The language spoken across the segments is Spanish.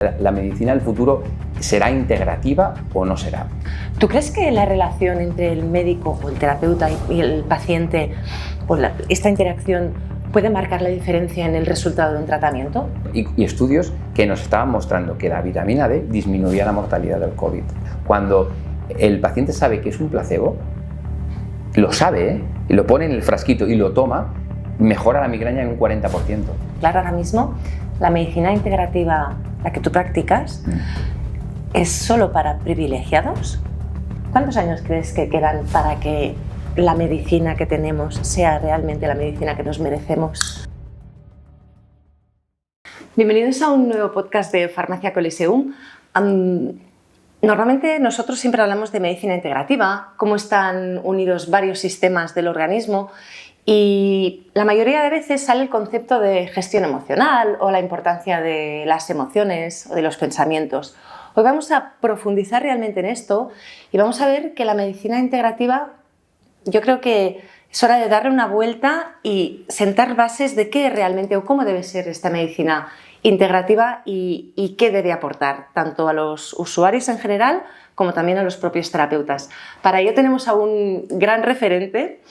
¿La medicina del futuro será integrativa o no será? ¿Tú crees que la relación entre el médico o el terapeuta y el paciente, o esta interacción, puede marcar la diferencia en el resultado de un tratamiento? Y estudios que nos estaban mostrando que la vitamina D disminuía la mortalidad del COVID. Cuando el paciente sabe que es un placebo, lo sabe, y lo pone en el frasquito y lo toma, mejora la migraña en un 40%. Claro, ahora mismo la medicina integrativa, la que tú practicas, ¿es solo para privilegiados? ¿Cuántos años crees que quedan para que la medicina que tenemos sea realmente la medicina que nos merecemos? Bienvenidos a un nuevo podcast de Farmacia Coliseum. Normalmente nosotros siempre hablamos de medicina integrativa, cómo están unidos varios sistemas del organismo, y la mayoría de veces sale el concepto de gestión emocional o la importancia de las emociones o de los pensamientos. Hoy vamos a profundizar realmente en esto y vamos a ver que la medicina integrativa, yo creo que es hora de darle una vuelta y sentar bases de qué realmente o cómo debe ser esta medicina integrativa y qué debe aportar tanto a los usuarios en general como también a los propios terapeutas. Para ello tenemos a un gran referente,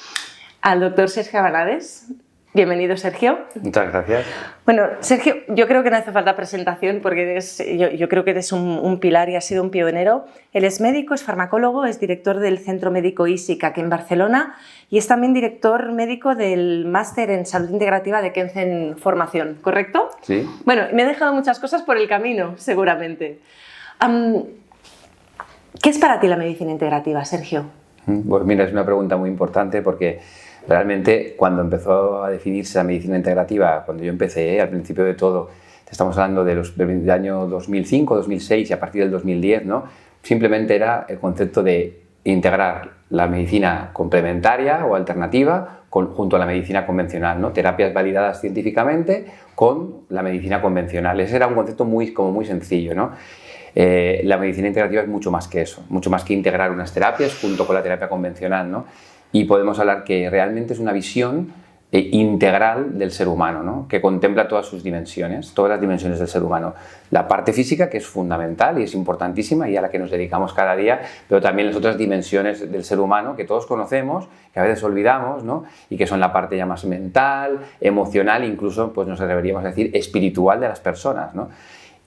al doctor Sergio Abanades. Bienvenido, Sergio. Muchas gracias. Bueno, Sergio, yo creo que no hace falta presentación porque yo creo que eres un pilar y has sido un pionero. Él es médico, es farmacólogo, es director del Centro Médico ISIC aquí en Barcelona y es también director médico del Máster en Salud Integrativa de Kentzen Formación, ¿correcto? Sí. Bueno, me he dejado muchas cosas por el camino, seguramente. ¿Qué es para ti la medicina integrativa, Sergio? Pues mira, es una pregunta muy importante porque realmente cuando empezó a definirse la medicina integrativa, cuando yo empecé, al principio de todo, estamos hablando del año 2005, 2006 y a partir del 2010, ¿no? Simplemente era el concepto de integrar la medicina complementaria o alternativa junto a la medicina convencional, ¿no? Terapias validadas científicamente con la medicina convencional. Ese era un concepto muy sencillo, ¿no? La medicina integrativa es mucho más que eso, mucho más que integrar unas terapias junto con la terapia convencional, ¿no? Y podemos hablar que realmente es una visión integral del ser humano, ¿no? Que contempla todas sus dimensiones, todas las dimensiones del ser humano. La parte física, que es fundamental y es importantísima y a la que nos dedicamos cada día, pero también las otras dimensiones del ser humano que todos conocemos, que a veces olvidamos, ¿no? Y que son la parte ya más mental, emocional, incluso pues nos atreveríamos a decir espiritual de las personas, ¿no?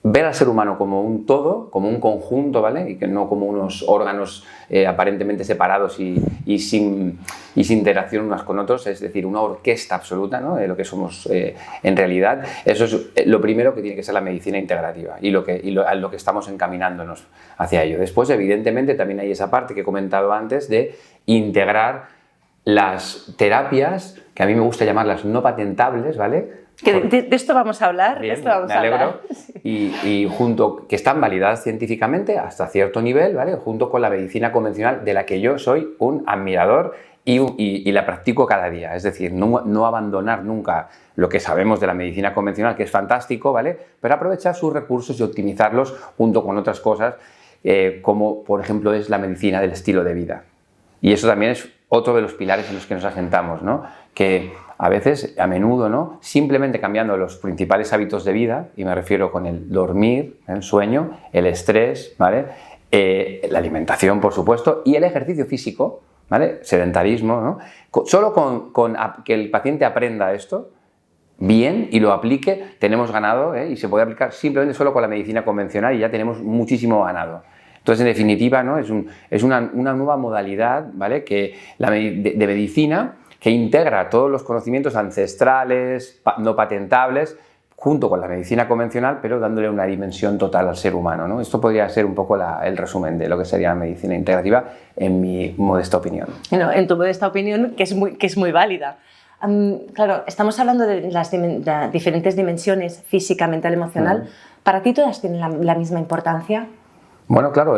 Ver al ser humano como un todo, como un conjunto, ¿vale? Y que no como unos órganos aparentemente separados y sin interacción unos con otros, es decir, una orquesta absoluta, ¿no? De lo que somos en realidad. Eso es lo primero que tiene que ser la medicina integrativa a lo que estamos encaminándonos hacia ello. Después, evidentemente, también hay esa parte que he comentado antes de integrar las terapias, que a mí me gusta llamarlas no patentables, ¿vale? Que de esto vamos a hablar. Bien, de esto vamos me alegro. A hablar. Y junto, que están validadas científicamente hasta cierto nivel, ¿vale? Junto con la medicina convencional, de la que yo soy un admirador y la practico cada día. Es decir, no abandonar nunca lo que sabemos de la medicina convencional, que es fantástico, ¿vale? Pero aprovechar sus recursos y optimizarlos junto con otras cosas, como por ejemplo es la medicina del estilo de vida. Y eso también es otro de los pilares en los que nos asentamos, ¿no? Que a veces, a menudo, ¿no? Simplemente cambiando los principales hábitos de vida, y me refiero con el dormir, el sueño, el estrés, ¿vale? La alimentación, por supuesto, y el ejercicio físico, ¿vale? Sedentarismo, ¿no? Solo con que el paciente aprenda esto bien y lo aplique, tenemos ganado, y se puede aplicar simplemente solo con la medicina convencional y ya tenemos muchísimo ganado. Entonces, en definitiva, ¿no? Es una nueva modalidad, ¿vale? De medicina que integra todos los conocimientos ancestrales, no patentables, junto con la medicina convencional, pero dándole una dimensión total al ser humano, ¿no? Esto podría ser un poco el resumen de lo que sería la medicina integrativa, en mi modesta opinión. No, en tu modesta opinión, que es muy válida. Claro, estamos hablando de las diferentes dimensiones, física, mental, emocional. ¿Para ti todas tienen la misma importancia? Bueno, claro,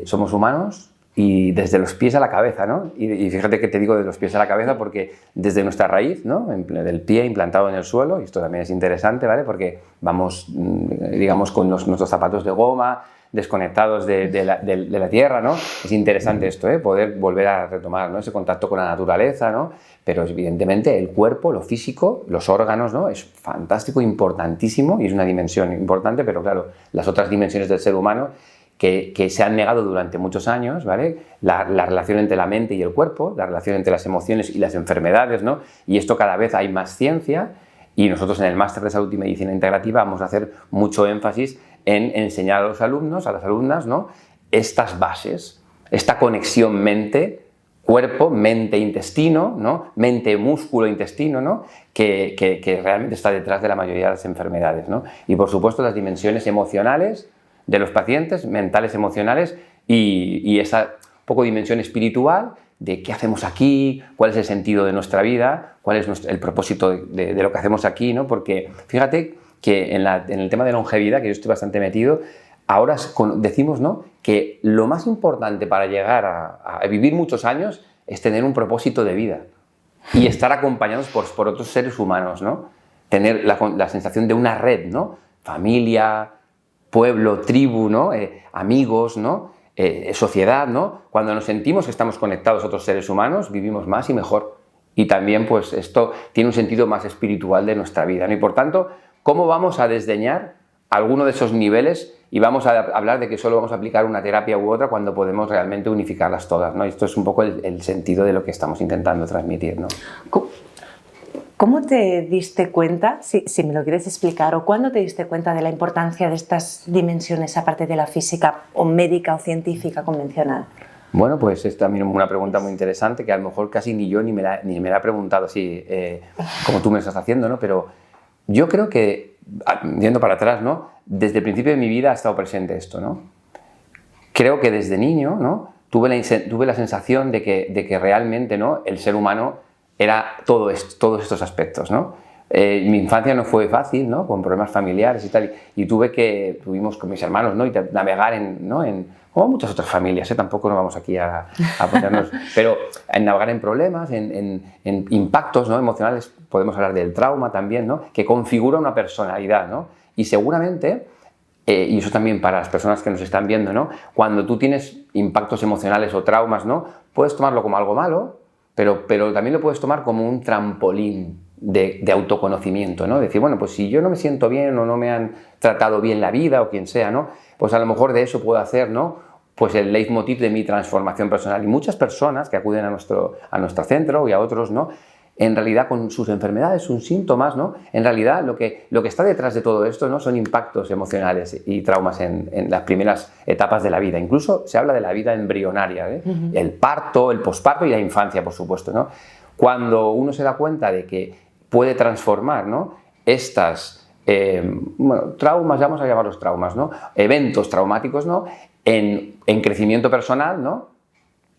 somos humanos, y desde los pies a la cabeza, ¿no? Y fíjate que te digo de los pies a la cabeza porque desde nuestra raíz, ¿no? Del pie implantado en el suelo, y esto también es interesante, ¿vale? Porque vamos, digamos, con nuestros zapatos de goma, desconectados de la tierra, ¿no? Es interesante esto, ¿eh? Poder volver a retomar, ¿no? Ese contacto con la naturaleza, ¿no? Pero evidentemente el cuerpo, lo físico, los órganos, ¿no? Es fantástico, importantísimo y es una dimensión importante, pero claro, las otras dimensiones del ser humano que se han negado durante muchos años, ¿vale? La relación entre la mente y el cuerpo, la relación entre las emociones y las enfermedades, ¿no? Y esto cada vez hay más ciencia y nosotros en el Máster de Salud y Medicina Integrativa vamos a hacer mucho énfasis en enseñar a los alumnos, a las alumnas, ¿no? Estas bases, esta conexión mente-cuerpo, mente-intestino, ¿no? Mente-músculo-intestino, ¿no? Que realmente está detrás de la mayoría de las enfermedades, ¿no? Y por supuesto las dimensiones emocionales de los pacientes, mentales, emocionales y esa poco dimensión espiritual de qué hacemos aquí, cuál es el sentido de nuestra vida, cuál es el propósito de lo que hacemos aquí, ¿no? Porque fíjate que en el tema de longevidad, que yo estoy bastante metido, ahora decimos, ¿no? Que lo más importante para llegar a vivir muchos años es tener un propósito de vida y estar acompañados por otros seres humanos, ¿no? Tener la sensación de una red, ¿no? Familia, pueblo, tribu, ¿no? Amigos, ¿no? Sociedad, ¿no? Cuando nos sentimos que estamos conectados a otros seres humanos, vivimos más y mejor. Y también, pues, esto tiene un sentido más espiritual de nuestra vida, ¿no? Y por tanto, ¿cómo vamos a desdeñar alguno de esos niveles y vamos a hablar de que solo vamos a aplicar una terapia u otra cuando podemos realmente unificarlas todas, ¿no? Esto es un poco el sentido de lo que estamos intentando transmitir, ¿no? ¿Cómo te diste cuenta, si me lo quieres explicar, o cuándo te diste cuenta de la importancia de estas dimensiones aparte de la física o médica o científica convencional? Bueno, pues es también una pregunta muy interesante que a lo mejor casi ni yo ni me la he preguntado así como tú me estás haciendo, ¿no? Pero yo creo que, yendo para atrás, ¿no? Desde el principio de mi vida ha estado presente esto, ¿no? Creo que desde niño, ¿no? Tuve la sensación de que realmente, ¿no? El ser humano era todos estos aspectos, ¿no? Mi infancia no fue fácil, ¿no? Con problemas familiares y tal, y tuvimos con mis hermanos, ¿no? Y navegar como muchas otras familias, ¿eh? Tampoco nos vamos aquí a ponernos, pero en navegar en problemas, en impactos, ¿no? Emocionales, podemos hablar del trauma también, ¿no? Que configura una personalidad, ¿no? Y seguramente, y eso también para las personas que nos están viendo, ¿no? Cuando tú tienes impactos emocionales o traumas, ¿no? Puedes tomarlo como algo malo, pero también lo puedes tomar como un trampolín de autoconocimiento, ¿no? Decir, bueno, pues si yo no me siento bien o no me han tratado bien la vida o quien sea, ¿no? Pues a lo mejor de eso puedo hacer, ¿no? Pues el leitmotiv de mi transformación personal. Y muchas personas que acuden a nuestro centro y a otros, ¿no? En realidad con sus enfermedades, sus síntomas, ¿no? En realidad lo que está detrás de todo esto, ¿no? Son impactos emocionales y traumas en las primeras etapas de la vida. Incluso se habla de la vida embrionaria, ¿eh? El parto, el posparto y la infancia, por supuesto, ¿no? Cuando uno se da cuenta de que puede transformar, ¿no? Estas traumas, vamos a llamarlos traumas, ¿no? Eventos traumáticos, ¿no? En crecimiento personal, ¿no?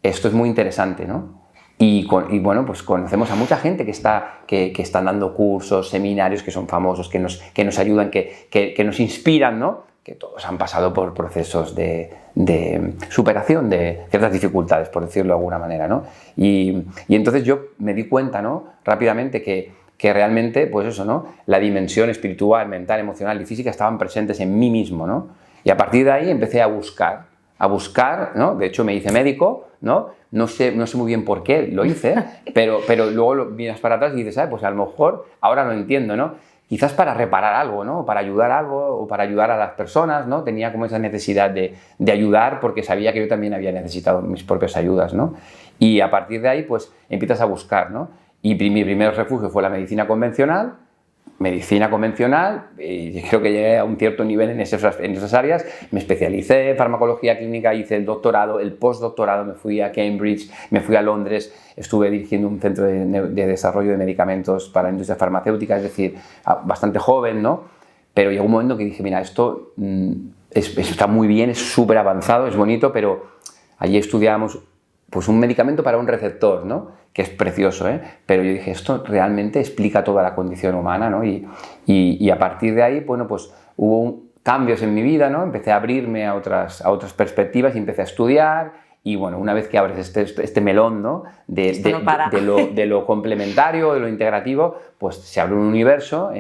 Esto es muy interesante, ¿no? Y bueno, pues conocemos a mucha gente que están dando cursos, seminarios que son famosos, que nos ayudan, que nos inspiran, ¿no? Que todos han pasado por procesos de superación de ciertas dificultades, por decirlo de alguna manera, ¿no? Y entonces yo me di cuenta, ¿no? Rápidamente que realmente, pues eso, ¿no? La dimensión espiritual, mental, emocional y física estaban presentes en mí mismo, ¿no? Y a partir de ahí empecé a buscar, ¿no? De hecho me hice médico, ¿no? No sé muy bien por qué lo hice, pero luego miras para atrás y dices, pues a lo mejor ahora lo entiendo, ¿no? Quizás para reparar algo, ¿no? Para ayudar a algo o para ayudar a las personas, ¿no? Tenía como esa necesidad de ayudar porque sabía que yo también había necesitado mis propias ayudas, ¿no? Y a partir de ahí, pues empiezas a buscar, ¿no? Y mi primer refugio fue la medicina convencional, y creo que llegué a un cierto nivel en esas áreas, me especialicé en farmacología clínica, hice el doctorado, el postdoctorado, me fui a Cambridge, me fui a Londres, estuve dirigiendo un centro de desarrollo de medicamentos para la industria farmacéutica, es decir, bastante joven, ¿no? Pero llegó un momento que dije, mira, esto está muy bien, es súper avanzado, es bonito, pero allí estudiábamos pues un medicamento para un receptor, ¿no? Que es precioso, ¿eh? Pero yo dije, esto realmente explica toda la condición humana, ¿no? Y a partir de ahí, bueno, pues hubo cambios en mi vida, ¿no? Empecé a abrirme a otras perspectivas y empecé a estudiar y bueno, una vez que abres este melón, ¿no? de lo complementario, de lo integrativo, pues se abre un universo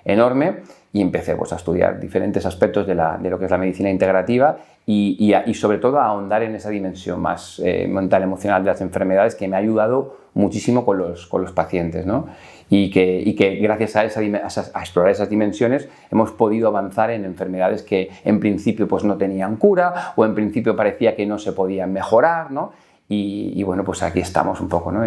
enorme y empecé pues, a estudiar diferentes aspectos de lo que es la medicina integrativa y sobre todo a ahondar en esa dimensión más mental, emocional de las enfermedades que me ha ayudado muchísimo con los pacientes, ¿no? Y que gracias a explorar esas dimensiones hemos podido avanzar en enfermedades que en principio pues, no tenían cura o en principio parecía que no se podían mejorar, ¿no? Y bueno, pues aquí estamos un poco, ¿no?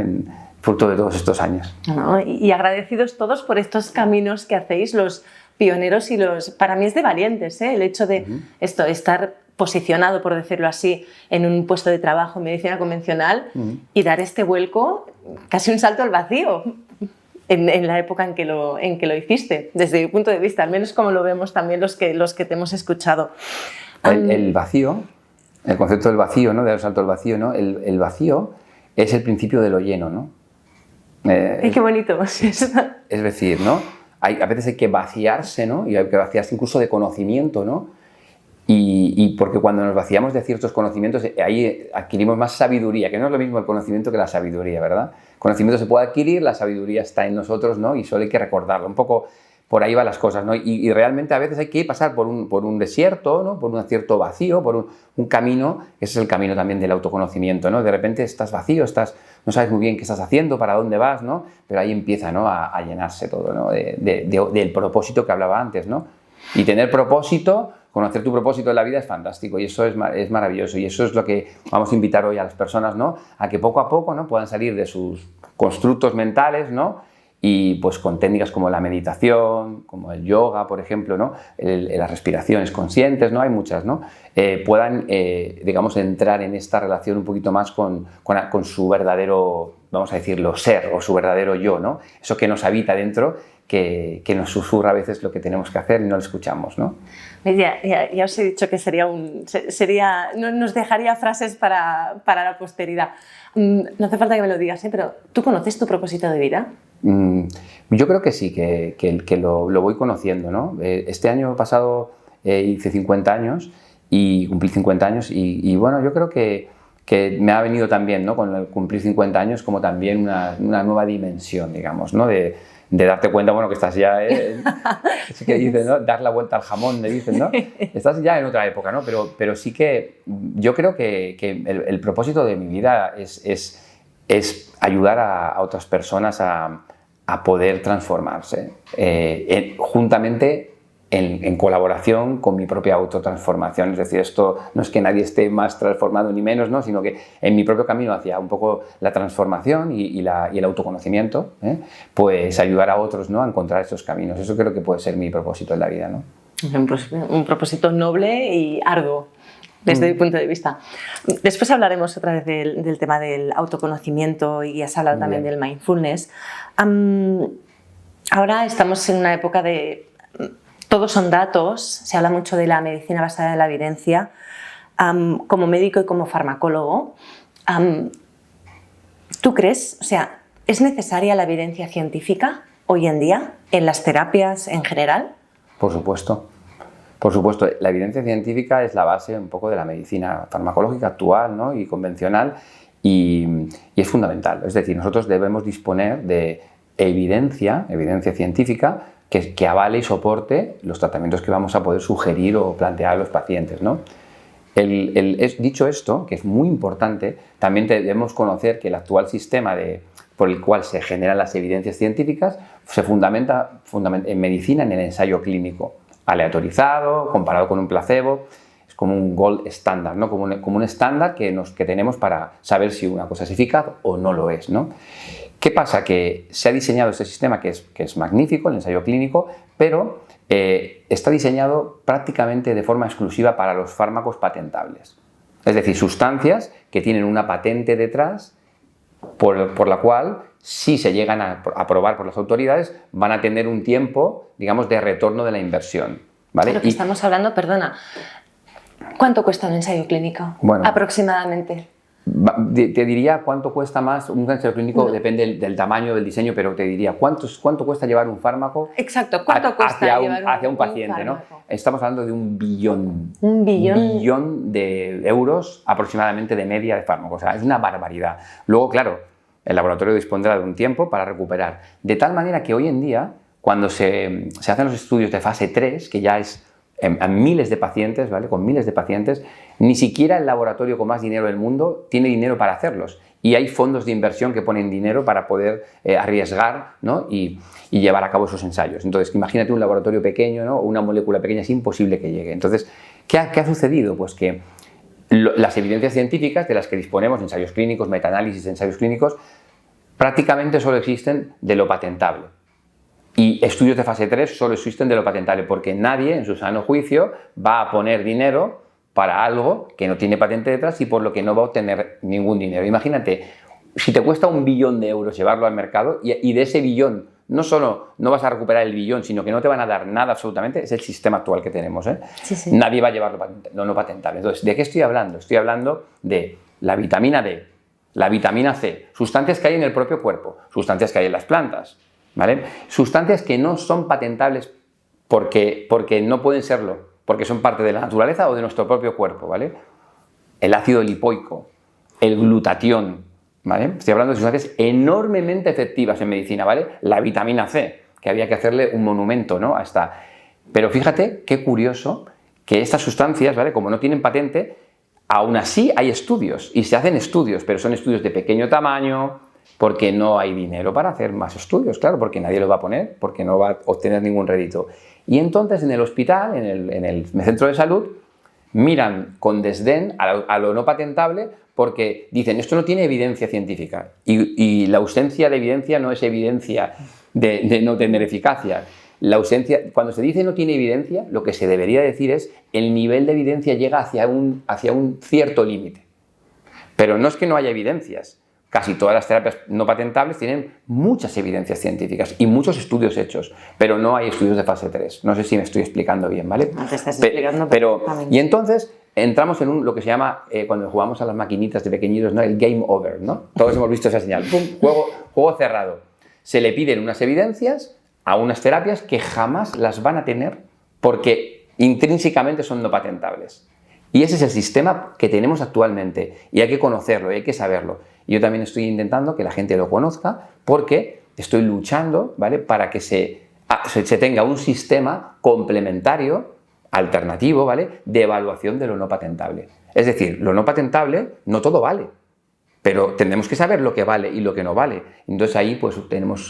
Fruto de todos estos años. No, y agradecidos todos por estos caminos que hacéis, los pioneros y para mí es de valientes, ¿eh? El hecho de estar posicionado, por decirlo así, en un puesto de trabajo en medicina convencional y dar este vuelco, casi un salto al vacío, en la época en que lo hiciste, desde mi punto de vista, al menos como lo vemos también los que te hemos escuchado. El vacío, el concepto del vacío, ¿no? Del salto al vacío, ¿no? El vacío es el principio de lo lleno, ¿no? ¡Qué bonito! Es decir, ¿no? A veces hay que vaciarse, ¿no? Y hay que vaciarse incluso de conocimiento, ¿no? Y porque cuando nos vaciamos de ciertos conocimientos, ahí adquirimos más sabiduría, que no es lo mismo el conocimiento que la sabiduría, ¿verdad? El conocimiento se puede adquirir, la sabiduría está en nosotros, ¿no? Y solo hay que recordarlo. Un poco por ahí van las cosas, ¿no? Y realmente a veces hay que pasar por un desierto, ¿no? Por un cierto vacío, por un camino. Ese es el camino también del autoconocimiento, ¿no? De repente estás vacío, no sabes muy bien qué estás haciendo, para dónde vas, ¿no? Pero ahí empieza, ¿no? a llenarse todo, ¿no? Del propósito que hablaba antes, ¿no? Y tener propósito, conocer tu propósito en la vida es fantástico y eso es maravilloso y eso es lo que vamos a invitar hoy a las personas, ¿no? A que poco a poco, ¿no? Puedan salir de sus constructos mentales, ¿no? Y pues con técnicas como la meditación, como el yoga, por ejemplo, ¿no? Las respiraciones conscientes, ¿no? Hay muchas, ¿no? Puedan, digamos, entrar en esta relación un poquito más con su verdadero, vamos a decirlo, ser o su verdadero yo, ¿no? Eso que nos habita dentro, que nos susurra a veces lo que tenemos que hacer y no lo escuchamos, ¿no? Ya os he dicho que nos dejaría frases para la posteridad. No hace falta que me lo digas, ¿eh? Pero ¿tú conoces tu propósito de vida? Yo creo que sí, que lo voy conociendo, ¿no? Este año pasado hice 50 años y cumplí 50 años y bueno, yo creo que me ha venido también, ¿no? Con el cumplir 50 años como también una nueva dimensión, digamos, ¿no? De darte cuenta, bueno, que estás ya, es que dicen, ¿no? Dar la vuelta al jamón, le dicen, ¿no? Estás ya en otra época, ¿no? Pero sí que yo creo que el propósito de mi vida es ayudar a otras personas a poder transformarse, juntamente en colaboración con mi propia autotransformación. Es decir, esto no es que nadie esté más transformado ni menos, ¿no? Sino que en mi propio camino hacia un poco la transformación y el autoconocimiento, pues ayudar a otros, ¿no? A encontrar estos caminos. Eso creo que puede ser mi propósito en la vida, ¿no? Un propósito noble y arduo, desde mi punto de vista. Después hablaremos otra vez del tema del autoconocimiento y has hablado también del mindfulness. Ahora estamos en una época de... Todos son datos, se habla mucho de la medicina basada en la evidencia. Como médico y como farmacólogo, ¿tú crees, o sea, es necesaria la evidencia científica hoy en día en las terapias en general? Por supuesto. Por supuesto, la evidencia científica es la base un poco de la medicina farmacológica actual, ¿no? Y convencional y es fundamental. Es decir, nosotros debemos disponer de evidencia científica que avale y soporte los tratamientos que vamos a poder sugerir o plantear a los pacientes, ¿no? Dicho esto, que es muy importante, también debemos conocer que el actual sistema por el cual se generan las evidencias científicas se fundamenta en medicina en el ensayo clínico, aleatorizado, comparado con un placebo. Es como un gold estándar, ¿no? Como un estándar que tenemos para saber si una cosa es eficaz o no lo es, ¿no? ¿Qué pasa? Que se ha diseñado este sistema que es magnífico, el ensayo clínico, pero está diseñado prácticamente de forma exclusiva para los fármacos patentables. Es decir, sustancias que tienen una patente detrás por la cual, si se llegan a aprobar por las autoridades, van a tener un tiempo, digamos, de retorno de la inversión, ¿vale? Lo que estamos hablando, perdona, ¿cuánto cuesta un ensayo clínico? Bueno, aproximadamente. Te diría cuánto cuesta más un ensayo clínico, depende del tamaño, del diseño, pero te diría cuánto cuesta llevar un fármaco. Exacto, ¿cuánto cuesta hacia un paciente, ¿no? Estamos hablando de un billón. Un billón de euros aproximadamente de media de fármaco. O sea, es una barbaridad. Luego, claro, el laboratorio dispondrá de un tiempo para recuperar. De tal manera que hoy en día, cuando se hacen los estudios de fase 3, que ya es a miles de pacientes, ¿vale? Con miles de pacientes, ni siquiera el laboratorio con más dinero del mundo tiene dinero para hacerlos. Y hay fondos de inversión que ponen dinero para poder arriesgar, ¿no? y llevar a cabo esos ensayos. Entonces, imagínate un laboratorio pequeño, ¿no? Una molécula pequeña, es imposible que llegue. Entonces, ¿qué ha sucedido? Pues que las evidencias científicas de las que disponemos, ensayos clínicos, metaanálisis de ensayos clínicos, prácticamente solo existen de lo patentable. Y estudios de fase 3 solo existen de lo patentable, porque nadie, en su sano juicio, va a poner dinero para algo que no tiene patente detrás y por lo que no va a obtener ningún dinero. Imagínate, si te cuesta 1 billón de euros llevarlo al mercado y de ese billón no solo no vas a recuperar el billón, sino que no te van a dar nada absolutamente, es el sistema actual que tenemos, ¿eh? Sí. Nadie va a llevarlo no patentable. Entonces, ¿de qué estoy hablando? Estoy hablando de la vitamina D, la vitamina C, sustancias que hay en el propio cuerpo, sustancias que hay en las plantas, ¿vale? Sustancias que no son patentables porque no pueden serlo, porque son parte de la naturaleza o de nuestro propio cuerpo, ¿vale? El ácido lipoico, el glutatión, ¿vale? Estoy hablando de sustancias enormemente efectivas en medicina, ¿vale? La vitamina C, que había que hacerle un monumento, ¿no? Pero fíjate qué curioso que estas sustancias, ¿vale? Como no tienen patente, aún así hay estudios y se hacen estudios, pero son estudios de pequeño tamaño, porque no hay dinero para hacer más estudios, claro, porque nadie lo va a poner, porque no va a obtener ningún rédito. Y entonces en el hospital, en el centro de salud, miran con desdén a lo no patentable porque dicen, esto no tiene evidencia científica y la ausencia de evidencia no es evidencia de no tener eficacia. La ausencia, cuando se dice no tiene evidencia, lo que se debería decir es el nivel de evidencia llega hacia un cierto límite. Pero no es que no haya evidencias. Casi todas las terapias no patentables tienen muchas evidencias científicas y muchos estudios hechos, pero no hay estudios de fase 3. No sé si me estoy explicando bien, ¿vale? No te estás explicando perfectamente. Y entonces entramos en lo que se llama, cuando jugamos a las maquinitas de pequeñitos, ¿no? El game over, ¿no? Todos hemos visto esa señal. ¡Pum! Juego cerrado. Se le piden unas evidencias a unas terapias que jamás las van a tener porque intrínsecamente son no patentables. Y ese es el sistema que tenemos actualmente y hay que conocerlo y hay que saberlo. Y yo también estoy intentando que la gente lo conozca porque estoy luchando, ¿vale? Para que se tenga un sistema complementario, alternativo, ¿vale? De evaluación de lo no patentable. Es decir, lo no patentable no todo vale, pero tenemos que saber lo que vale y lo que no vale. Entonces ahí pues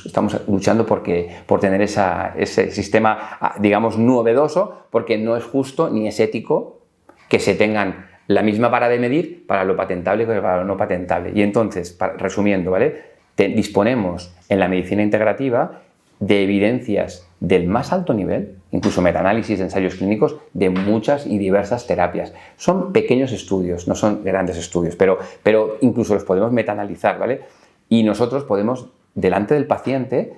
estamos luchando por tener ese sistema, digamos, novedoso, porque no es justo ni es ético que se tengan la misma vara de medir para lo patentable que para lo no patentable. Y entonces, resumiendo, ¿vale? Disponemos en la medicina integrativa de evidencias del más alto nivel, incluso metaanálisis de ensayos clínicos de muchas y diversas terapias. Son pequeños estudios, no son grandes estudios, pero incluso los podemos metaanalizar, ¿vale? Y nosotros podemos, delante del paciente,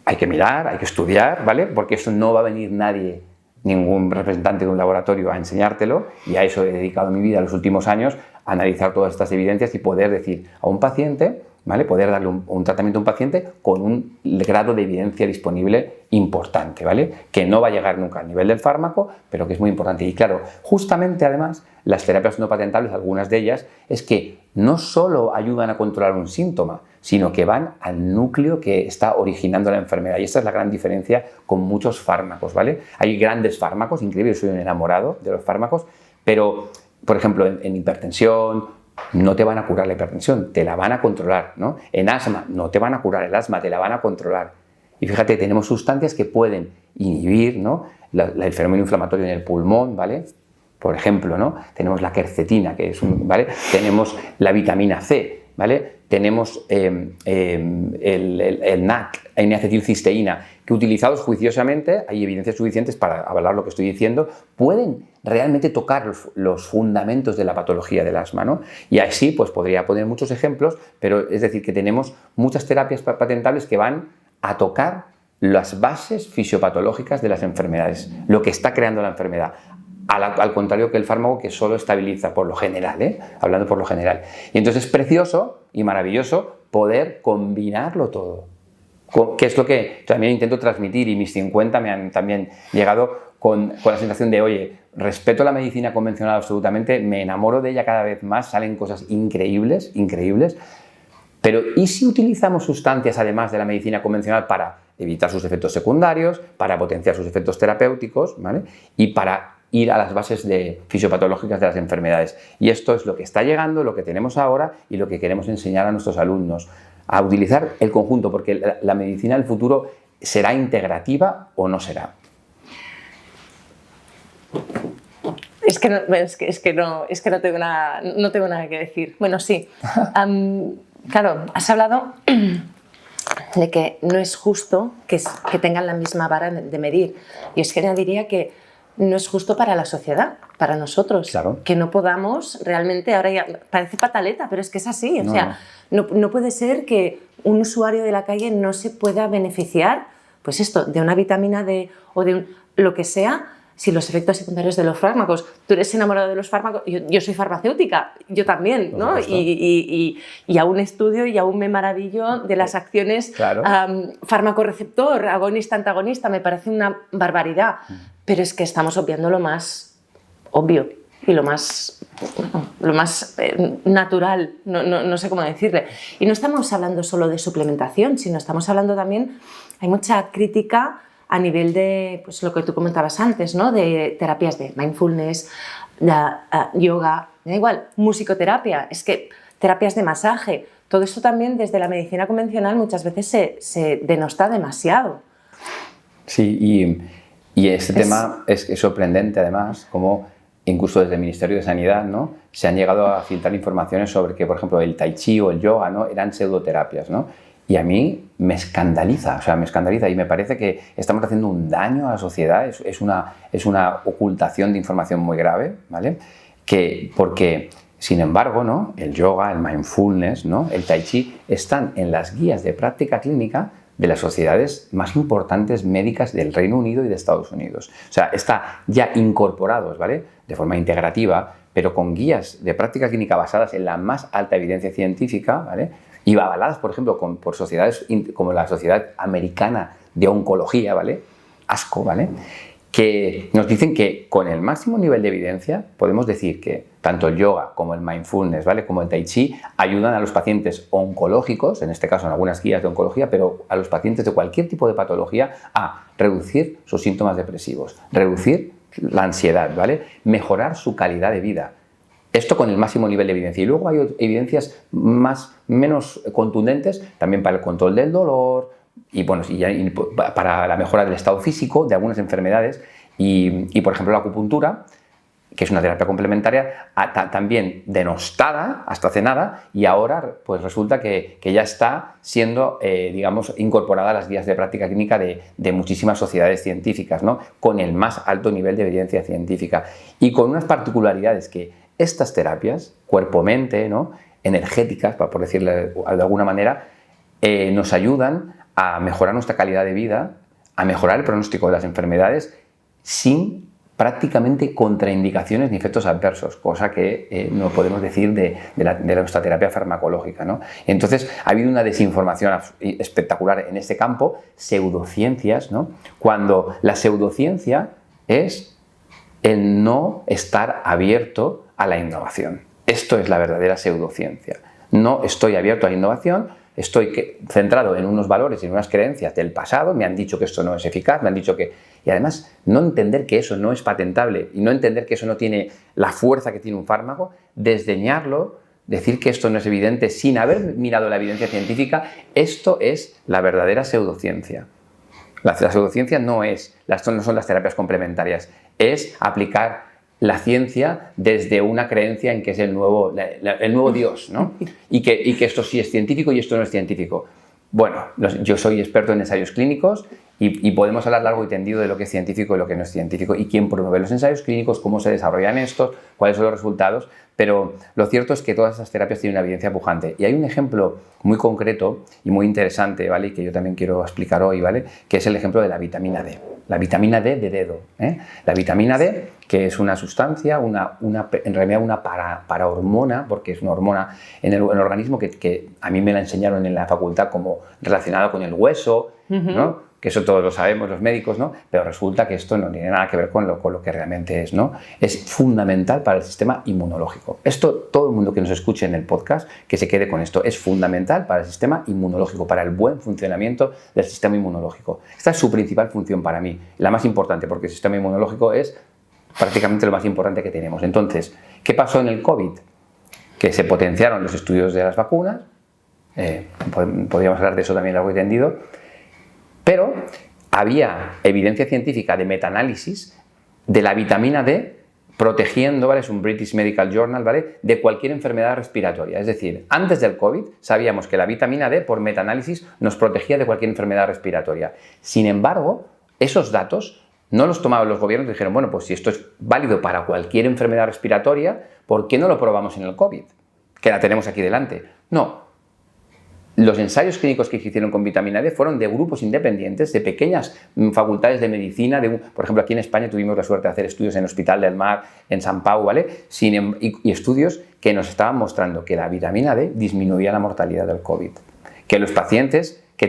hay que mirar, hay que estudiar, ¿vale? Porque eso no va a venir nadie, ningún representante de un laboratorio a enseñártelo, y a eso he dedicado mi vida en los últimos años, a analizar todas estas evidencias y poder decir a un paciente, ¿vale? Poder darle un tratamiento a un paciente con un grado de evidencia disponible importante, ¿vale? Que no va a llegar nunca al nivel del fármaco, pero que es muy importante. Y claro, justamente además, las terapias no patentables, algunas de ellas, es que no solo ayudan a controlar un síntoma, sino que van al núcleo que está originando la enfermedad. Y esta es la gran diferencia con muchos fármacos, ¿vale? Hay grandes fármacos, increíble, soy un enamorado de los fármacos, pero, por ejemplo, en hipertensión, no te van a curar la hipertensión, te la van a controlar, ¿no? En asma, no te van a curar el asma, te la van a controlar. Y fíjate, tenemos sustancias que pueden inhibir, ¿no? El fenómeno inflamatorio en el pulmón, ¿vale? Por ejemplo, ¿no? Tenemos la quercetina, que es ¿vale? Tenemos la vitamina C, ¿vale? Tenemos el NAC, N-acetilcisteína, que utilizados juiciosamente, hay evidencias suficientes para avalar lo que estoy diciendo, pueden realmente tocar los fundamentos de la patología del asma, ¿no? Y así pues podría poner muchos ejemplos, pero es decir que tenemos muchas terapias patentables que van a tocar las bases fisiopatológicas de las enfermedades, lo que está creando la enfermedad. al contrario que el fármaco, que solo estabiliza por lo general, hablando por lo general. Y entonces es precioso y maravilloso poder combinarlo todo, que es lo que también intento transmitir, y mis 50 me han también llegado con la sensación de, oye, respeto la medicina convencional absolutamente, me enamoro de ella cada vez más, salen cosas increíbles, increíbles, pero ¿y si utilizamos sustancias además de la medicina convencional para evitar sus efectos secundarios, para potenciar sus efectos terapéuticos, ¿vale? Y para ir a las bases fisiopatológicas de las enfermedades? Y esto es lo que está llegando, lo que tenemos ahora y lo que queremos enseñar a nuestros alumnos, a utilizar el conjunto, porque la medicina del futuro será integrativa o no será. Es que no tengo nada que decir. Bueno, sí. Claro, has hablado de que no es justo que tengan la misma vara de medir. Y es que yo diría que no es justo para la sociedad, para nosotros, claro, que no podamos realmente, ahora ya parece pataleta, pero es que es así, o sea, no puede ser que un usuario de la calle no se pueda beneficiar, pues esto, de una vitamina D o de lo que sea, si los efectos secundarios de los fármacos, tú eres enamorado de los fármacos, yo soy farmacéutica, yo también, ¿no? Y aún estudio y aún me maravillo de las acciones, claro, fármaco-receptor, agonista-antagonista, me parece una barbaridad, pero es que estamos obviando lo más obvio y lo más natural, no sé cómo decirle. Y no estamos hablando solo de suplementación, sino estamos hablando también, hay mucha crítica a nivel de, pues lo que tú comentabas antes, ¿no? De terapias de mindfulness, de yoga, da igual, musicoterapia, es que terapias de masaje, todo esto también desde la medicina convencional muchas veces se denosta demasiado. Sí, y este tema es sorprendente además, como incluso desde el Ministerio de Sanidad, ¿no? Se han llegado a filtrar informaciones sobre que, por ejemplo, el tai chi o el yoga, ¿no? Eran pseudoterapias, ¿no? Y a mí me escandaliza, y me parece que estamos haciendo un daño a la sociedad, es una ocultación de información muy grave, ¿vale? Porque, sin embargo, ¿no? El yoga, el mindfulness, ¿no? El tai chi están en las guías de práctica clínica de las sociedades más importantes médicas del Reino Unido y de Estados Unidos. O sea, está ya incorporados, ¿vale? De forma integrativa, pero con guías de práctica clínica basadas en la más alta evidencia científica, ¿vale? Y avaladas, por ejemplo, por sociedades como la Sociedad Americana de Oncología, ¿vale? ASCO, ¿vale? Que nos dicen que con el máximo nivel de evidencia podemos decir que tanto el yoga como el mindfulness, ¿vale? Como el tai chi ayudan a los pacientes oncológicos, en este caso en algunas guías de oncología, pero a los pacientes de cualquier tipo de patología, a reducir sus síntomas depresivos, reducir la ansiedad, ¿vale? Mejorar su calidad de vida. Esto con el máximo nivel de evidencia. Y luego hay evidencias menos contundentes también para el control del dolor y para la mejora del estado físico de algunas enfermedades. Y por ejemplo, la acupuntura, que es una terapia complementaria, también denostada hasta hace nada, y ahora pues resulta que ya está siendo, digamos, incorporada a las guías de práctica clínica de muchísimas sociedades científicas, ¿no? Con el más alto nivel de evidencia científica y con unas particularidades que estas terapias, cuerpo-mente, ¿no? Energéticas, por decirlo de alguna manera, nos ayudan a mejorar nuestra calidad de vida, a mejorar el pronóstico de las enfermedades sin prácticamente contraindicaciones ni efectos adversos, cosa que no podemos decir de nuestra terapia farmacológica, ¿no? Entonces, ha habido una desinformación espectacular en este campo, pseudociencias, ¿no? Cuando la pseudociencia es el no estar abierto a la innovación. Esto es la verdadera pseudociencia. No estoy abierto a la innovación, estoy centrado en unos valores y en unas creencias del pasado, me han dicho que esto no es eficaz, me han dicho que... Y además, no entender que eso no es patentable y no entender que eso no tiene la fuerza que tiene un fármaco, desdeñarlo, decir que esto no es evidente sin haber mirado la evidencia científica, esto es la verdadera pseudociencia. La pseudociencia no son las terapias complementarias, es aplicar la ciencia desde una creencia en que es el nuevo Dios, ¿no? Y que esto sí es científico y esto no es científico. Bueno, yo soy experto en ensayos clínicos y podemos hablar largo y tendido de lo que es científico y lo que no es científico y quién promueve los ensayos clínicos, cómo se desarrollan estos, cuáles son los resultados, pero lo cierto es que todas esas terapias tienen una evidencia pujante. Y hay un ejemplo muy concreto y muy interesante, ¿vale? Y que yo también quiero explicar hoy, ¿vale? Que es el ejemplo de la vitamina D. la vitamina D de dedo. La vitamina D, que es una sustancia, en realidad una parahormona, porque es una hormona en el organismo que a mí me la enseñaron en la facultad como relacionada con el hueso, ¿no? Que eso todos lo sabemos los médicos, ¿no? Pero resulta que esto no tiene nada que ver con lo que realmente es, ¿no? Es fundamental para el sistema inmunológico. Esto, todo el mundo que nos escuche en el podcast, que se quede con esto, es fundamental para el sistema inmunológico, para el buen funcionamiento del sistema inmunológico. Esta es su principal función para mí, la más importante, porque el sistema inmunológico es prácticamente lo más importante que tenemos. Entonces, ¿qué pasó en el COVID? Que se potenciaron los estudios de las vacunas, podríamos hablar de eso también largo y tendido, pero había evidencia científica de metaanálisis de la vitamina D protegiendo, ¿vale? Es un British Medical Journal, ¿vale? De cualquier enfermedad respiratoria. Es decir, antes del COVID sabíamos que la vitamina D por metaanálisis nos protegía de cualquier enfermedad respiratoria. Sin embargo, esos datos no los tomaban los gobiernos y dijeron, bueno, pues si esto es válido para cualquier enfermedad respiratoria, ¿por qué no lo probamos en el COVID? Que la tenemos aquí delante. No. Los ensayos clínicos que se hicieron con vitamina D fueron de grupos independientes, de pequeñas facultades de medicina. Por ejemplo, aquí en España tuvimos la suerte de hacer estudios en el Hospital del Mar, en San Pau, ¿vale? Y estudios que nos estaban mostrando que la vitamina D disminuía la mortalidad del COVID. Que los pacientes que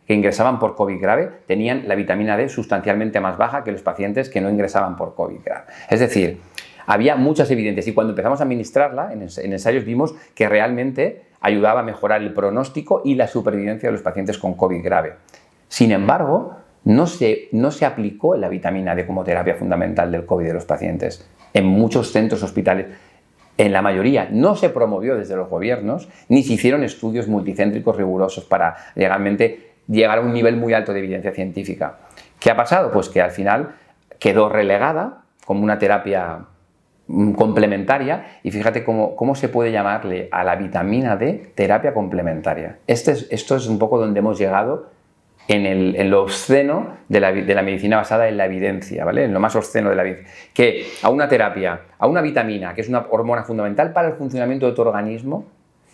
ingresaban por COVID grave tenían la vitamina D sustancialmente más baja que los pacientes que no ingresaban por COVID grave. Es decir, había muchas evidencias y cuando empezamos a administrarla en ensayos vimos que realmente ayudaba a mejorar el pronóstico y la supervivencia de los pacientes con COVID grave. Sin embargo, no se aplicó la vitamina D como terapia fundamental del COVID de los pacientes. En muchos centros hospitales, en la mayoría, no se promovió desde los gobiernos, ni se hicieron estudios multicéntricos rigurosos para realmente llegar a un nivel muy alto de evidencia científica. ¿Qué ha pasado? Pues que al final quedó relegada como una terapia complementaria y fíjate cómo se puede llamarle a la vitamina D terapia complementaria. Esto es un poco donde hemos llegado en lo obsceno de la medicina basada en la evidencia, ¿vale? En lo más obsceno de la evidencia. Que a una terapia, a una vitamina, que es una hormona fundamental para el funcionamiento de tu organismo,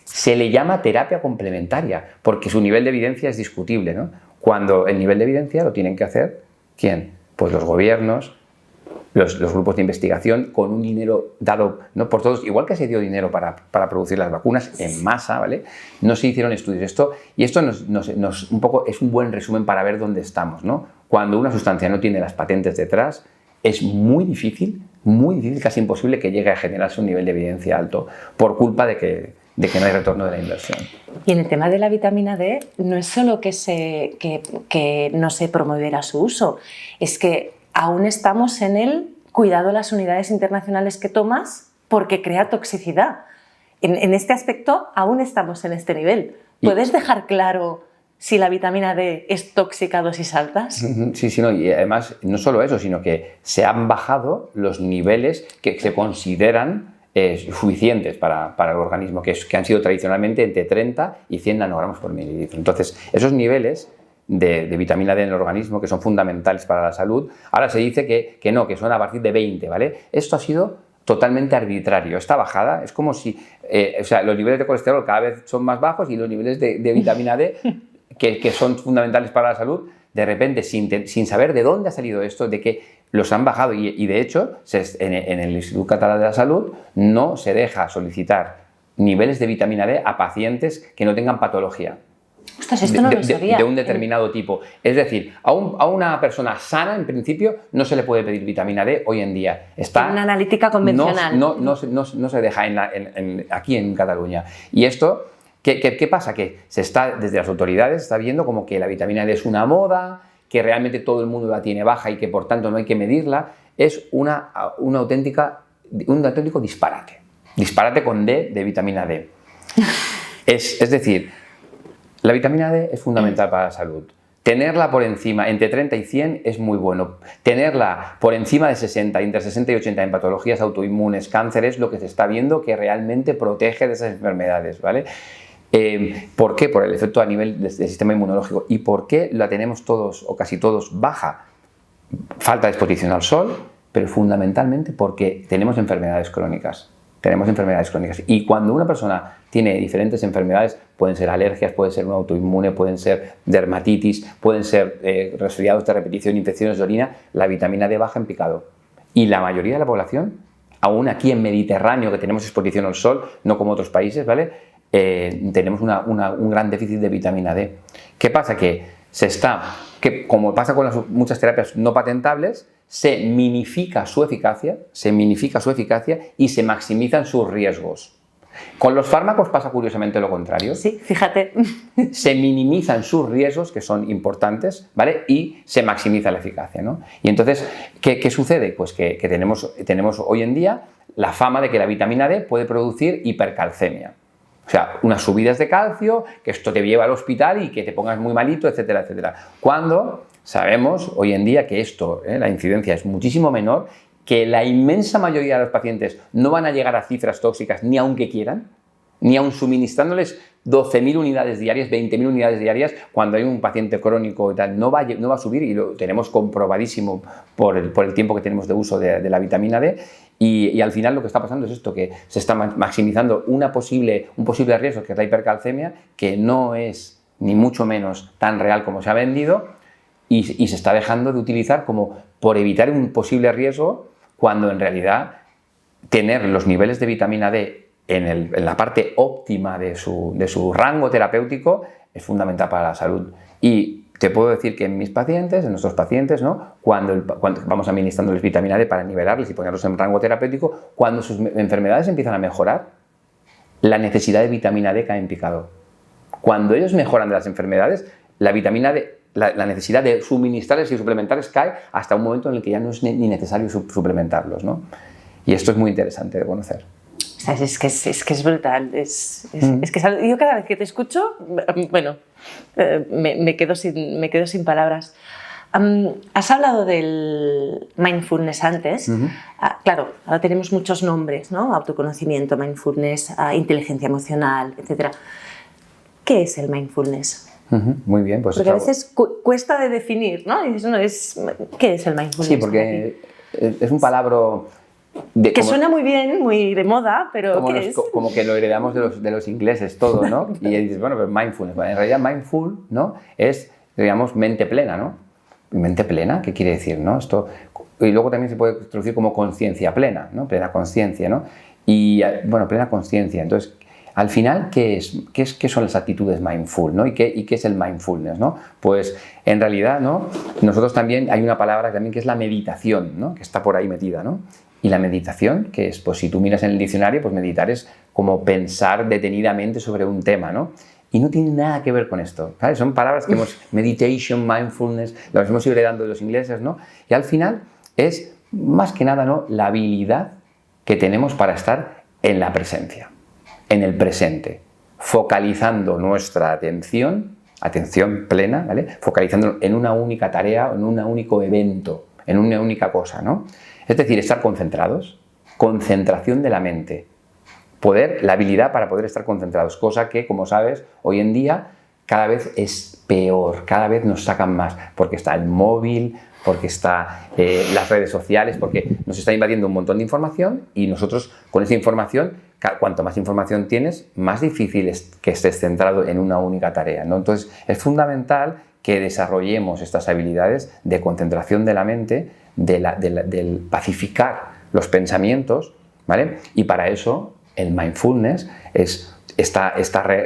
se le llama terapia complementaria, porque su nivel de evidencia es discutible, ¿no? Cuando el nivel de evidencia lo tienen que hacer, ¿quién? Pues los gobiernos, los grupos de investigación, con un dinero dado, ¿no?, por todos, igual que se dio dinero para producir las vacunas en masa, ¿vale? No se hicieron estudios. Esto un poco es un buen resumen para ver dónde estamos, ¿no? Cuando una sustancia no tiene las patentes detrás, es muy difícil, casi imposible que llegue a generarse un nivel de evidencia alto por culpa de que no hay retorno de la inversión. Y en el tema de la vitamina D, no es solo que no se promoviera su uso, es que aún estamos en el cuidado de las unidades internacionales que tomas porque crea toxicidad. En este aspecto aún estamos en este nivel. ¿Puedes dejar claro si la vitamina D es tóxica a dosis altas? Sí, no, y además no solo eso, sino que se han bajado los niveles que se consideran suficientes para el organismo, que han sido tradicionalmente entre 30 y 100 nanogramos por mililitro. Entonces, esos niveles de vitamina D en el organismo, que son fundamentales para la salud, ahora se dice que son a partir de 20, ¿vale? Esto ha sido totalmente arbitrario. Esta bajada es como si los niveles de colesterol cada vez son más bajos y los niveles de vitamina D, que son fundamentales para la salud, de repente, sin saber de dónde ha salido esto, de que los han bajado y de hecho, en el Instituto Català de la Salud no se deja solicitar niveles de vitamina D a pacientes que no tengan patología. Ostras, esto no lo sabía. De un determinado tipo. Es decir, a una persona sana, en principio, no se le puede pedir vitamina D hoy en día. Está en una analítica convencional. No se deja aquí en Cataluña. Y esto, ¿qué pasa? Que desde las autoridades se está viendo como que la vitamina D es una moda, que realmente todo el mundo la tiene baja y que por tanto no hay que medirla. Es un auténtico disparate. Disparate con D de vitamina D. Es decir, la vitamina D es fundamental para la salud. Tenerla por encima, entre 30 y 100, es muy bueno. Tenerla por encima de 60, entre 60 y 80 en patologías autoinmunes, cánceres, lo que se está viendo que realmente protege de esas enfermedades, ¿vale? ¿Por qué? Por el efecto a nivel del sistema inmunológico. ¿Y por qué la tenemos todos o casi todos baja? Falta de exposición al sol, pero fundamentalmente porque tenemos enfermedades crónicas. tenemos enfermedades crónicas. Y cuando una persona tiene diferentes enfermedades, pueden ser alergias, puede ser un autoinmune, pueden ser dermatitis, pueden ser resfriados de repetición, infecciones de orina, la vitamina D baja en picado. Y la mayoría de la población, aún aquí en Mediterráneo, que tenemos exposición al sol, no como otros países, ¿vale? Tenemos un gran déficit de vitamina D. ¿Qué pasa? Que como pasa con muchas terapias no patentables, se minifica su eficacia y se maximizan sus riesgos. Con los fármacos pasa curiosamente lo contrario. Sí, fíjate. Se minimizan sus riesgos, que son importantes, ¿vale? Y se maximiza la eficacia, ¿no? Y entonces, ¿qué sucede? Pues que tenemos hoy en día la fama de que la vitamina D puede producir hipercalcemia. O sea, unas subidas de calcio, que esto te lleva al hospital y que te pongas muy malito, etcétera, etcétera. Cuando sabemos hoy en día que esto, la incidencia es muchísimo menor, que la inmensa mayoría de los pacientes no van a llegar a cifras tóxicas ni aunque quieran, ni aun suministrándoles 12.000 unidades diarias, 20.000 unidades diarias, cuando hay un paciente crónico y tal, no va a subir, y lo tenemos comprobadísimo por el tiempo que tenemos de uso de la vitamina D. Y al final lo que está pasando es esto, que se está maximizando un posible riesgo, que es la hipercalcemia, que no es ni mucho menos tan real como se ha vendido, y se está dejando de utilizar como por evitar un posible riesgo, cuando en realidad tener los niveles de vitamina D en la parte óptima de su rango terapéutico es fundamental para la salud. Y te puedo decir que en nuestros pacientes, ¿no? Cuando vamos administrándoles vitamina D para nivelarles y ponerlos en rango terapéutico, cuando sus enfermedades empiezan a mejorar, la necesidad de vitamina D cae en picado. Cuando ellos mejoran de las enfermedades, la vitamina D, la necesidad de suministrarles y suplementarles cae hasta un momento en el que ya no es ni necesario suplementarlos, ¿no? Y esto es muy interesante de conocer. Es que es brutal. Es que yo cada vez que te escucho, bueno, me quedo sin palabras. Has hablado del mindfulness antes. Claro, ahora tenemos muchos nombres, ¿no? Autoconocimiento, mindfulness, inteligencia emocional, etc. ¿Qué es el mindfulness? Muy bien, pues porque a veces cuesta de definir, ¿no? ¿Qué es el mindfulness? Sí, porque es un palabra que suena muy bien, muy de moda, pero ¿qué es? Como que lo heredamos de los ingleses todo, ¿no? Y dices, bueno, pero mindfulness. Bueno, en realidad mindful, ¿no? Es, digamos, mente plena, ¿no? ¿Mente plena? ¿Qué quiere decir, no? Y luego también se puede traducir como conciencia plena, ¿no? Plena conciencia, ¿no? Y, bueno, plena conciencia. Entonces, al final, ¿qué son las actitudes mindful, ¿no? ¿Y qué es el mindfulness, ¿no? Pues, en realidad, ¿no? Nosotros también, hay una palabra también que es la meditación, ¿no? Que está por ahí metida, ¿no? Y la meditación, que es, pues si tú miras en el diccionario, pues meditar es como pensar detenidamente sobre un tema, ¿no? Y no tiene nada que ver con esto, ¿sabes? Son palabras que meditation, mindfulness, las hemos ido heredando de los ingleses, ¿no? Y al final es, más que nada, ¿no? La habilidad que tenemos para estar en la presencia, en el presente, focalizando nuestra atención plena, ¿vale? Focalizando en una única tarea, en un único evento, en una única cosa, ¿no? Es decir, estar concentrados, concentración de la mente, la habilidad para poder estar concentrados, cosa que, como sabes, hoy en día cada vez es peor, cada vez nos sacan más, porque está el móvil, porque está las redes sociales, porque nos está invadiendo un montón de información y nosotros con esa información, cuanto más información tienes, más difícil es que estés centrado en una única tarea, ¿no? Entonces, es fundamental que desarrollemos estas habilidades de concentración de la mente, del pacificar los pensamientos, ¿vale? Y para eso el mindfulness está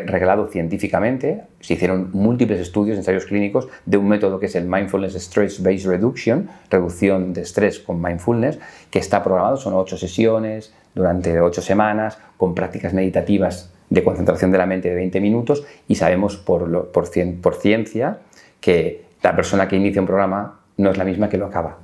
reglado científicamente. Se hicieron múltiples estudios, ensayos clínicos, de un método que es el Mindfulness Stress-Based Reduction, reducción de estrés con mindfulness, que está programado, son 8 sesiones durante 8 semanas, con prácticas meditativas de concentración de la mente de 20 minutos, y sabemos por ciencia que la persona que inicia un programa no es la misma que lo acaba.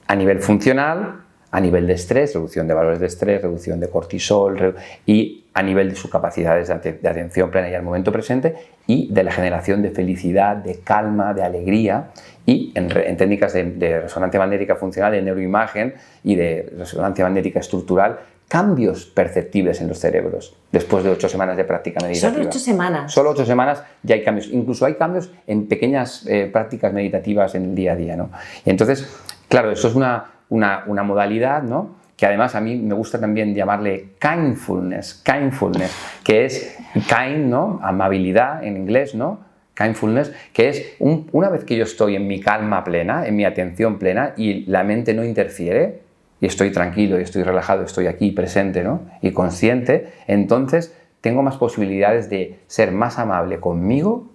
A nivel funcional, a nivel de estrés, reducción de valores de estrés, reducción de cortisol, y a nivel de sus capacidades de atención plena y al momento presente, y de la generación de felicidad, de calma, de alegría, y en técnicas de resonancia magnética funcional, de neuroimagen y de resonancia magnética estructural, cambios perceptibles en los cerebros después de 8 semanas de práctica meditativa. ¿Solo 8 semanas? Solo 8 semanas ya hay cambios. Incluso hay cambios en pequeñas prácticas meditativas en el día a día, ¿no? Y entonces, claro, esto es una modalidad, ¿no? que además a mí me gusta también llamarle kindfulness, que es kind, ¿no? Amabilidad en inglés, ¿no? Kindfulness, que es una vez que yo estoy en mi calma plena, en mi atención plena y la mente no interfiere y estoy tranquilo y estoy relajado, estoy aquí presente, ¿no? Y consciente, entonces tengo más posibilidades de ser más amable conmigo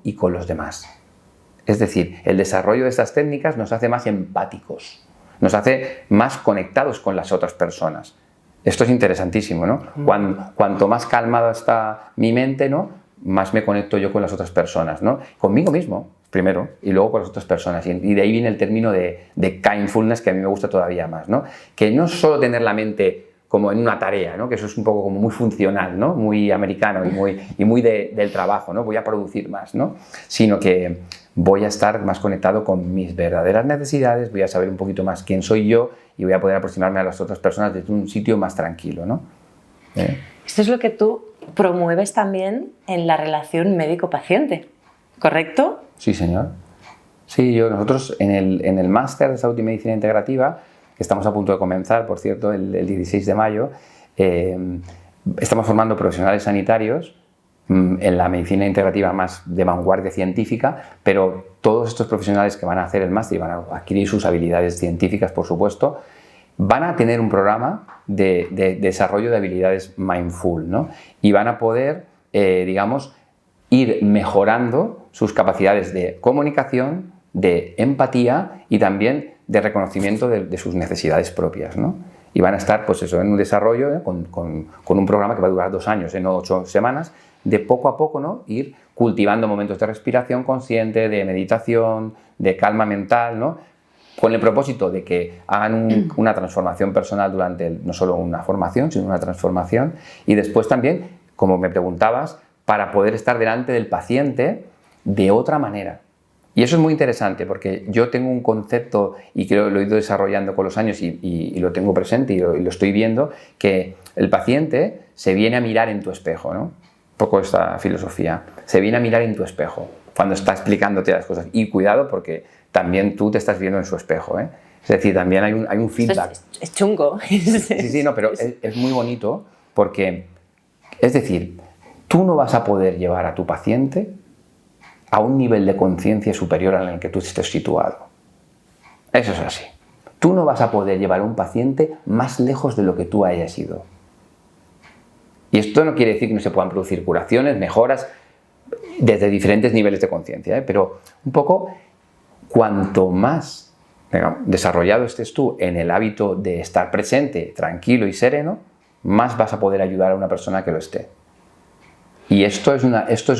y con los demás. Es decir, el desarrollo de estas técnicas nos hace más empáticos, nos hace más conectados con las otras personas. Esto es interesantísimo, ¿no? Cuanto más calmada está mi mente, ¿no? Más me conecto yo con las otras personas, ¿no? Conmigo mismo, primero, y luego con las otras personas. Y de ahí viene el término de kindfulness, que a mí me gusta todavía más, ¿no? Que no es solo tener la mente como en una tarea, ¿no? Que eso es un poco como muy funcional, ¿no? Muy americano y muy del trabajo, ¿no? Voy a producir más, ¿no? Sino que voy a estar más conectado con mis verdaderas necesidades, voy a saber un poquito más quién soy yo y voy a poder aproximarme a las otras personas desde un sitio más tranquilo, ¿no? Esto es lo que tú promueves también en la relación médico-paciente, ¿correcto? Sí, señor. Sí, nosotros en el máster de salud y medicina integrativa, que estamos a punto de comenzar, por cierto, el 16 de mayo, estamos formando profesionales sanitarios en la medicina integrativa más de vanguardia científica, pero todos estos profesionales que van a hacer el máster y van a adquirir sus habilidades científicas, por supuesto, van a tener un programa de desarrollo de habilidades mindful, ¿no? Y van a poder, digamos, ir mejorando sus capacidades de comunicación, de empatía y también de reconocimiento de sus necesidades propias, ¿no? Y van a estar, pues eso, en un desarrollo con un programa que va a durar 2 años, en 8 semanas, de poco a poco, ¿no? Ir cultivando momentos de respiración consciente, de meditación, de calma mental, ¿no? Con el propósito de que hagan una transformación personal durante no solo una formación, sino una transformación. Y después también, como me preguntabas, para poder estar delante del paciente de otra manera. Y eso es muy interesante porque yo tengo un concepto y que lo he ido desarrollando con los años y lo tengo presente y lo estoy viendo, que el paciente se viene a mirar en tu espejo, ¿no? Un poco esta filosofía. Se viene a mirar en tu espejo cuando está explicándote las cosas. Y cuidado porque también tú te estás viendo en su espejo, ¿eh? Es decir, también hay un feedback. Es chungo. Sí, no, pero es muy bonito porque, es decir, tú no vas a poder llevar a tu paciente a un nivel de conciencia superior al que tú estés situado. Eso es así. Tú no vas a poder llevar a un paciente más lejos de lo que tú hayas ido. Y esto no quiere decir que no se puedan producir curaciones, mejoras, desde diferentes niveles de conciencia, ¿eh? Pero un poco, cuanto más desarrollado estés tú en el hábito de estar presente, tranquilo y sereno, más vas a poder ayudar a una persona que lo esté. Y esto es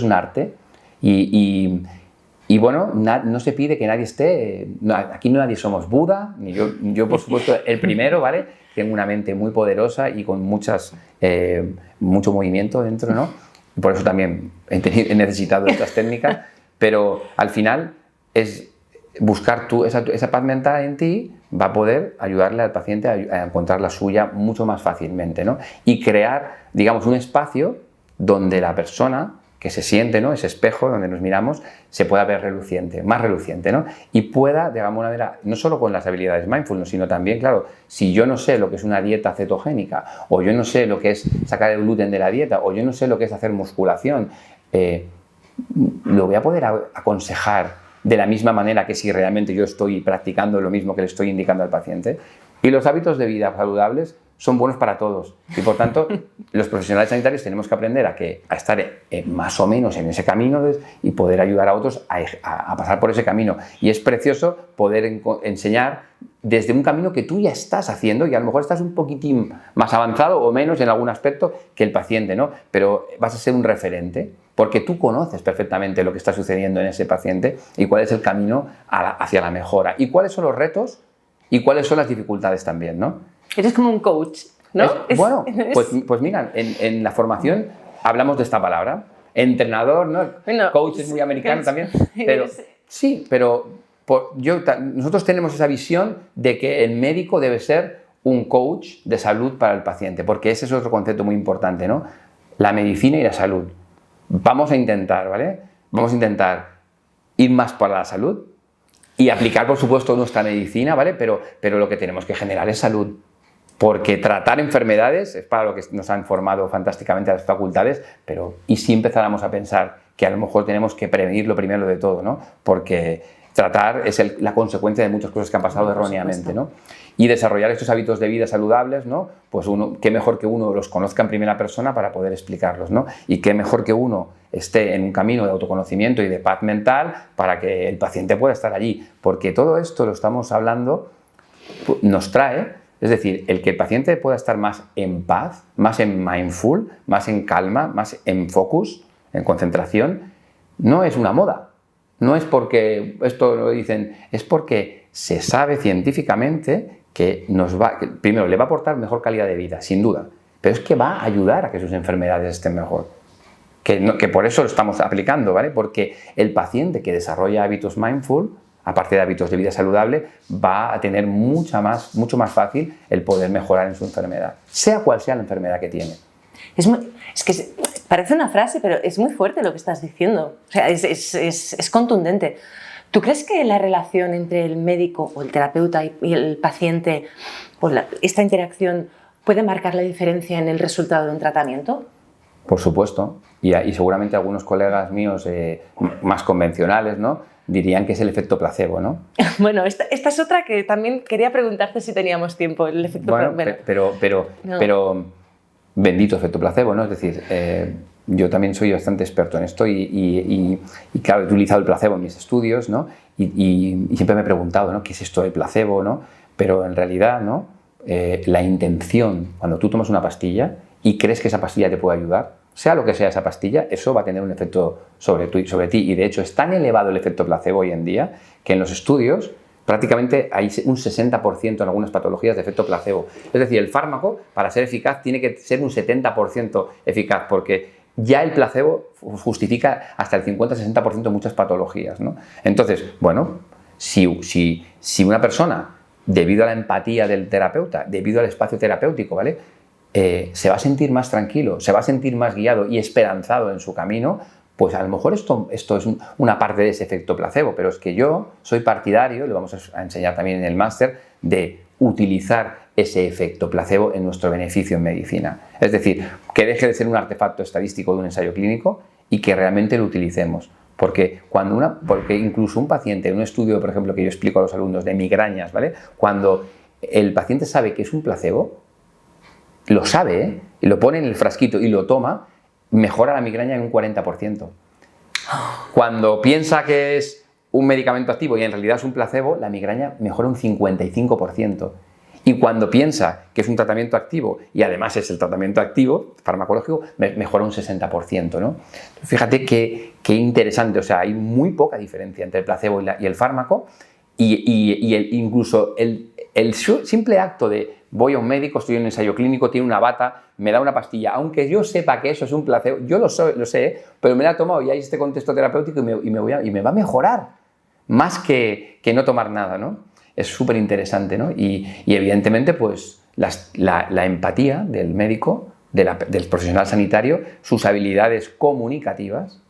un arte. Y bueno, no se pide que nadie esté, aquí nadie somos Buda, ni yo por supuesto el primero, ¿vale? Tengo una mente muy poderosa y con mucho movimiento dentro, ¿no? Y por eso también he necesitado estas técnicas, pero al final es buscar esa paz mental en ti, va a poder ayudarle al paciente a encontrar la suya mucho más fácilmente, ¿no? Y crear, digamos, un espacio donde la persona que se siente, ¿no? Ese espejo donde nos miramos, se pueda ver reluciente, más reluciente, ¿no? Y pueda, de alguna manera, no solo con las habilidades mindfulness, sino también, claro, si yo no sé lo que es una dieta cetogénica, o yo no sé lo que es sacar el gluten de la dieta, o yo no sé lo que es hacer musculación, lo voy a poder aconsejar de la misma manera que si realmente yo estoy practicando lo mismo que le estoy indicando al paciente. Y los hábitos de vida saludables son buenos para todos y por tanto los profesionales sanitarios tenemos que aprender a estar más o menos en ese camino y poder ayudar a otros a pasar por ese camino. Y es precioso poder enseñar desde un camino que tú ya estás haciendo y a lo mejor estás un poquitín más avanzado o menos en algún aspecto que el paciente, ¿no? Pero vas a ser un referente porque tú conoces perfectamente lo que está sucediendo en ese paciente y cuál es el camino hacia la mejora y cuáles son los retos y cuáles son las dificultades también, ¿no? Eres como un coach, ¿no? Bueno, pues mira, en la formación hablamos de esta palabra. Entrenador, ¿no? Bueno, coach es muy americano también. Pero, sí, pero nosotros tenemos esa visión de que el médico debe ser un coach de salud para el paciente, porque ese es otro concepto muy importante, ¿no? La medicina y la salud. Vamos a intentar, ¿vale? Vamos a intentar ir más para la salud y aplicar, por supuesto, nuestra medicina, ¿vale? Pero lo que tenemos que generar es salud. Porque tratar enfermedades es para lo que nos han formado fantásticamente las facultades, pero ¿y si empezáramos a pensar que a lo mejor tenemos que prevenir lo primero de todo, ¿no? Porque tratar es la consecuencia de muchas cosas que han pasado erróneamente, ¿no? Y desarrollar estos hábitos de vida saludables, ¿no? Pues qué mejor que uno los conozca en primera persona para poder explicarlos, ¿no? Y qué mejor que uno esté en un camino de autoconocimiento y de paz mental para que el paciente pueda estar allí. Porque todo esto lo estamos hablando, nos trae, es decir, el que el paciente pueda estar más en paz, más en mindful, más en calma, más en focus, en concentración, no es una moda. No es porque esto lo dicen, es porque se sabe científicamente que primero le va a aportar mejor calidad de vida, sin duda, pero es que va a ayudar a que sus enfermedades estén mejor. Que por eso lo estamos aplicando, ¿vale? Porque el paciente que desarrolla hábitos mindful, aparte de hábitos de vida saludable, va a tener mucho más fácil el poder mejorar en su enfermedad, sea cual sea la enfermedad que tiene. Es que parece una frase, pero es muy fuerte lo que estás diciendo. O sea, es contundente. ¿Tú crees que la relación entre el médico o el terapeuta y el paciente, o esta interacción, puede marcar la diferencia en el resultado de un tratamiento? Por supuesto. Y seguramente algunos colegas míos más convencionales, ¿no?, dirían que es el efecto placebo, ¿no? Bueno, esta es otra que también quería preguntarte si teníamos tiempo, el efecto placebo. Pero bendito efecto placebo, ¿no? Es decir, yo también soy bastante experto en esto y claro, he utilizado el placebo en mis estudios, ¿no? Y siempre me he preguntado, ¿no?, ¿qué es esto del placebo, ¿no? Pero en realidad, ¿no?, la intención, cuando tú tomas una pastilla y crees que esa pastilla te puede ayudar, sea lo que sea esa pastilla, eso va a tener un efecto sobre ti. Y de hecho es tan elevado el efecto placebo hoy en día que en los estudios prácticamente hay un 60% en algunas patologías de efecto placebo. Es decir, el fármaco, para ser eficaz, tiene que ser un 70% eficaz, porque ya el placebo justifica hasta el 50-60% muchas patologías, ¿no? Entonces, bueno, si una persona, debido a la empatía del terapeuta, debido al espacio terapéutico, ¿vale?, se va a sentir más tranquilo, se va a sentir más guiado y esperanzado en su camino, pues a lo mejor esto es una parte de ese efecto placebo, pero es que yo soy partidario, lo vamos a enseñar también en el máster, de utilizar ese efecto placebo en nuestro beneficio en medicina. Es decir, que deje de ser un artefacto estadístico de un ensayo clínico y que realmente lo utilicemos. Porque incluso un paciente, en un estudio, por ejemplo, que yo explico a los alumnos de migrañas, ¿vale?, cuando el paciente sabe que es un placebo, lo sabe, ¿eh?, y lo pone en el frasquito y lo toma, mejora la migraña en un 40%. Cuando piensa que es un medicamento activo y en realidad es un placebo, la migraña mejora un 55%. Y cuando piensa que es un tratamiento activo y además es el tratamiento activo farmacológico, mejora un 60%, ¿no? Fíjate qué interesante, o sea, hay muy poca diferencia entre el placebo y el fármaco incluso el simple acto de voy a un médico, estoy en un ensayo clínico, tiene una bata, me da una pastilla, aunque yo sepa que eso es un placebo, yo lo sé, pero me la he tomado y hay este contexto terapéutico y me va a mejorar, más que no tomar nada, ¿no? Es súper interesante, ¿no? Y evidentemente, pues, la empatía del médico, del profesional sanitario, sus habilidades comunicativas,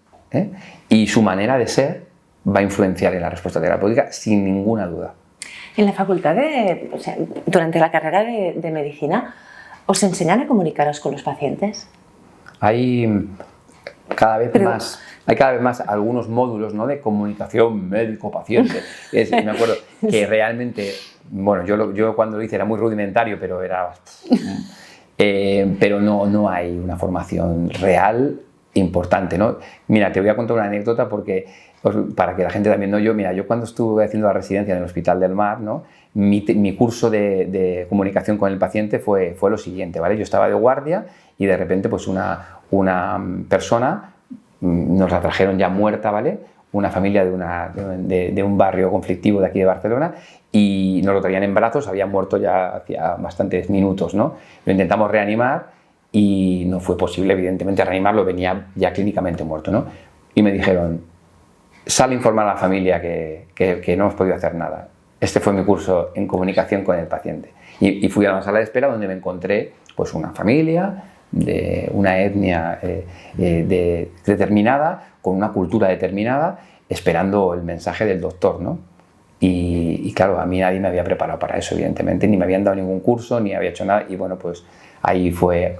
y su manera de ser va a influenciar en la respuesta terapéutica sin ninguna duda. En la facultad durante la carrera de medicina, ¿os enseñan a comunicaros con los pacientes? Hay cada vez más algunos módulos, ¿no?, de comunicación médico-paciente. Me acuerdo que realmente, bueno, yo cuando lo hice era muy rudimentario, pero no hay una formación real importante, ¿no? Mira, te voy a contar una anécdota para que la gente también, ¿no? Yo cuando estuve haciendo la residencia en el Hospital del Mar, ¿no?, mi curso de comunicación con el paciente fue lo siguiente, ¿vale? Yo estaba de guardia y de repente pues una persona nos la trajeron ya muerta, ¿vale?, una familia de un barrio conflictivo de aquí de Barcelona, y nos lo traían en brazos, había muerto ya hacía bastantes minutos, ¿no? Lo intentamos reanimar y no fue posible, evidentemente, reanimarlo, venía ya clínicamente muerto, ¿no? Y me dijeron, sal a informar a la familia que no hemos podido hacer nada. Este fue mi curso en comunicación con el paciente. Y fui a una sala de espera donde me encontré pues una familia de una etnia determinada, con una cultura determinada, esperando el mensaje del doctor, ¿no? Y claro, a mí nadie me había preparado para eso, evidentemente, ni me habían dado ningún curso, ni había hecho nada. Y bueno, pues ahí fue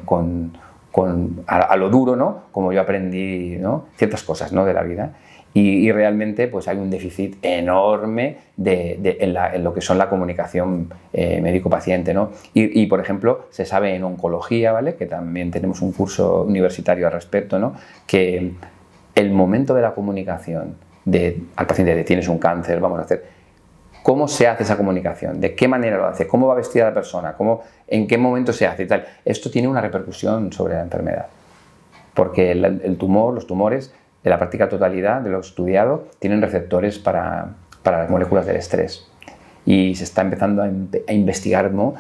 a lo duro, ¿no? Como yo aprendí, ¿no? Ciertas cosas, ¿no? De la vida. Y realmente pues hay un déficit enorme en lo que son la comunicación médico-paciente, ¿no? Y, por ejemplo, se sabe en oncología, ¿vale? Que también tenemos un curso universitario al respecto, ¿no? Que el momento de la comunicación al paciente de tienes un cáncer, vamos a hacer, ¿cómo se hace esa comunicación? ¿De qué manera lo hace? ¿Cómo va vestida la persona? ¿En qué momento se hace? Y tal. Esto tiene una repercusión sobre la enfermedad, porque los tumores, de la práctica totalidad de lo estudiado, tienen receptores para las moléculas del estrés. Y se está empezando a investigar, ¿no?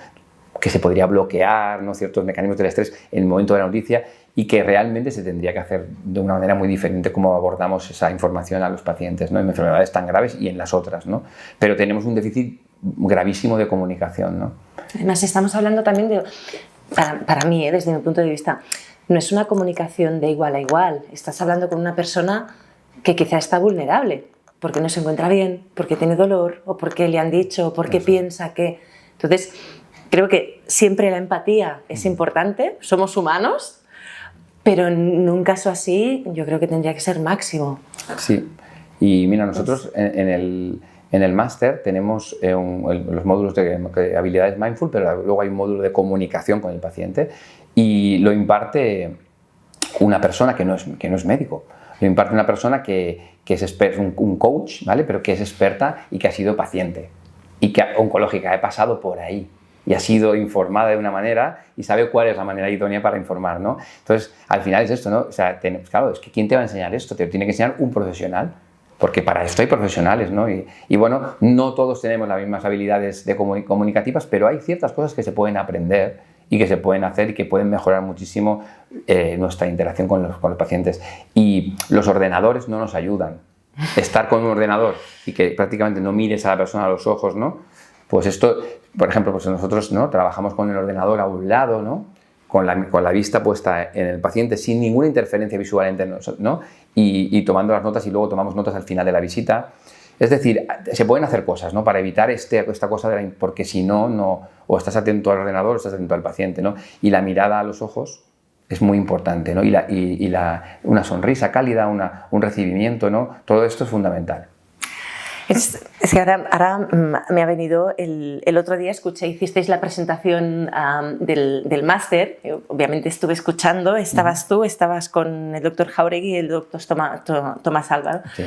Que se podría bloquear, ¿no? Ciertos mecanismos del estrés en el momento de la noticia, y que realmente se tendría que hacer de una manera muy diferente como abordamos esa información a los pacientes, ¿no? En enfermedades tan graves y en las otras, ¿no? Pero tenemos un déficit gravísimo de comunicación, ¿no? Además, estamos hablando también de, para mí, desde mi punto de vista, no es una comunicación de igual a igual. Estás hablando con una persona que quizá está vulnerable, porque no se encuentra bien, porque tiene dolor, o porque le han dicho, o porque piensa que... Entonces, creo que siempre la empatía es importante, somos humanos, pero en un caso así yo creo que tendría que ser máximo. Sí, y mira, nosotros en el máster tenemos los módulos de habilidades mindful, pero luego hay un módulo de comunicación con el paciente, y lo imparte una persona que no es médico. Lo imparte una persona que es un coach, ¿vale? Pero que es experta y que ha sido paciente y que oncológica, ha pasado por ahí y ha sido informada de una manera y sabe cuál es la manera idónea para informar, ¿no? Entonces, al final es esto, ¿no? O sea, claro, es que ¿quién te va a enseñar esto? Te lo tiene que enseñar un profesional, porque para esto hay profesionales, ¿no? Y bueno, no todos tenemos las mismas habilidades comunicativas, pero hay ciertas cosas que se pueden aprender y que se pueden hacer y que pueden mejorar muchísimo nuestra interacción con los pacientes. Y los ordenadores no nos ayudan. Estar con un ordenador y que prácticamente no mires a la persona a los ojos, ¿no? Pues esto, por ejemplo, pues nosotros, ¿no? Trabajamos con el ordenador a un lado, ¿no? Con la vista puesta en el paciente sin ninguna interferencia visual entre nosotros, ¿no? Y tomando las notas, y luego tomamos notas al final de la visita. Es decir, se pueden hacer cosas, ¿no? Para evitar esta cosa porque si no, o estás atento al ordenador o estás atento al paciente, ¿no? Y la mirada a los ojos es muy importante, ¿no? Una sonrisa cálida, un recibimiento, ¿no? Todo esto es fundamental. Es que ahora me ha venido, el otro día hicisteis la presentación del máster, obviamente estuve escuchando, estabas con el doctor Jauregui y el doctor Tomás Álvaro. Sí.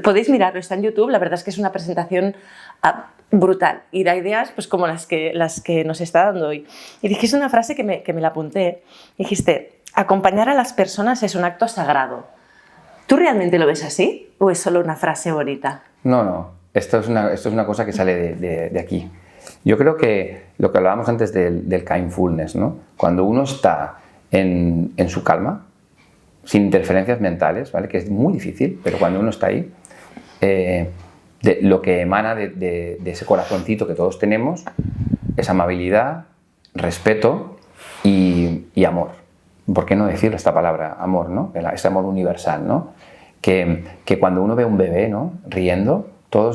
Podéis mirarlo, está en YouTube, la verdad es que es una presentación brutal y da ideas pues, como las que nos está dando hoy. Y dijiste una frase que me la apunté, dijiste, acompañar a las personas es un acto sagrado. ¿Tú realmente lo ves así o es solo una frase bonita? No, esto es una cosa que sale de aquí. Yo creo que lo que hablábamos antes del kindfulness, ¿no? Cuando uno está en su calma, sin interferencias mentales, ¿vale? Que es muy difícil, pero cuando uno está ahí, lo que emana de ese corazoncito que todos tenemos es amabilidad, respeto y amor. ¿Por qué no decir esta palabra, amor, ¿no? Ese amor universal, ¿no? Que cuando uno ve a un bebé, ¿no? Riendo, o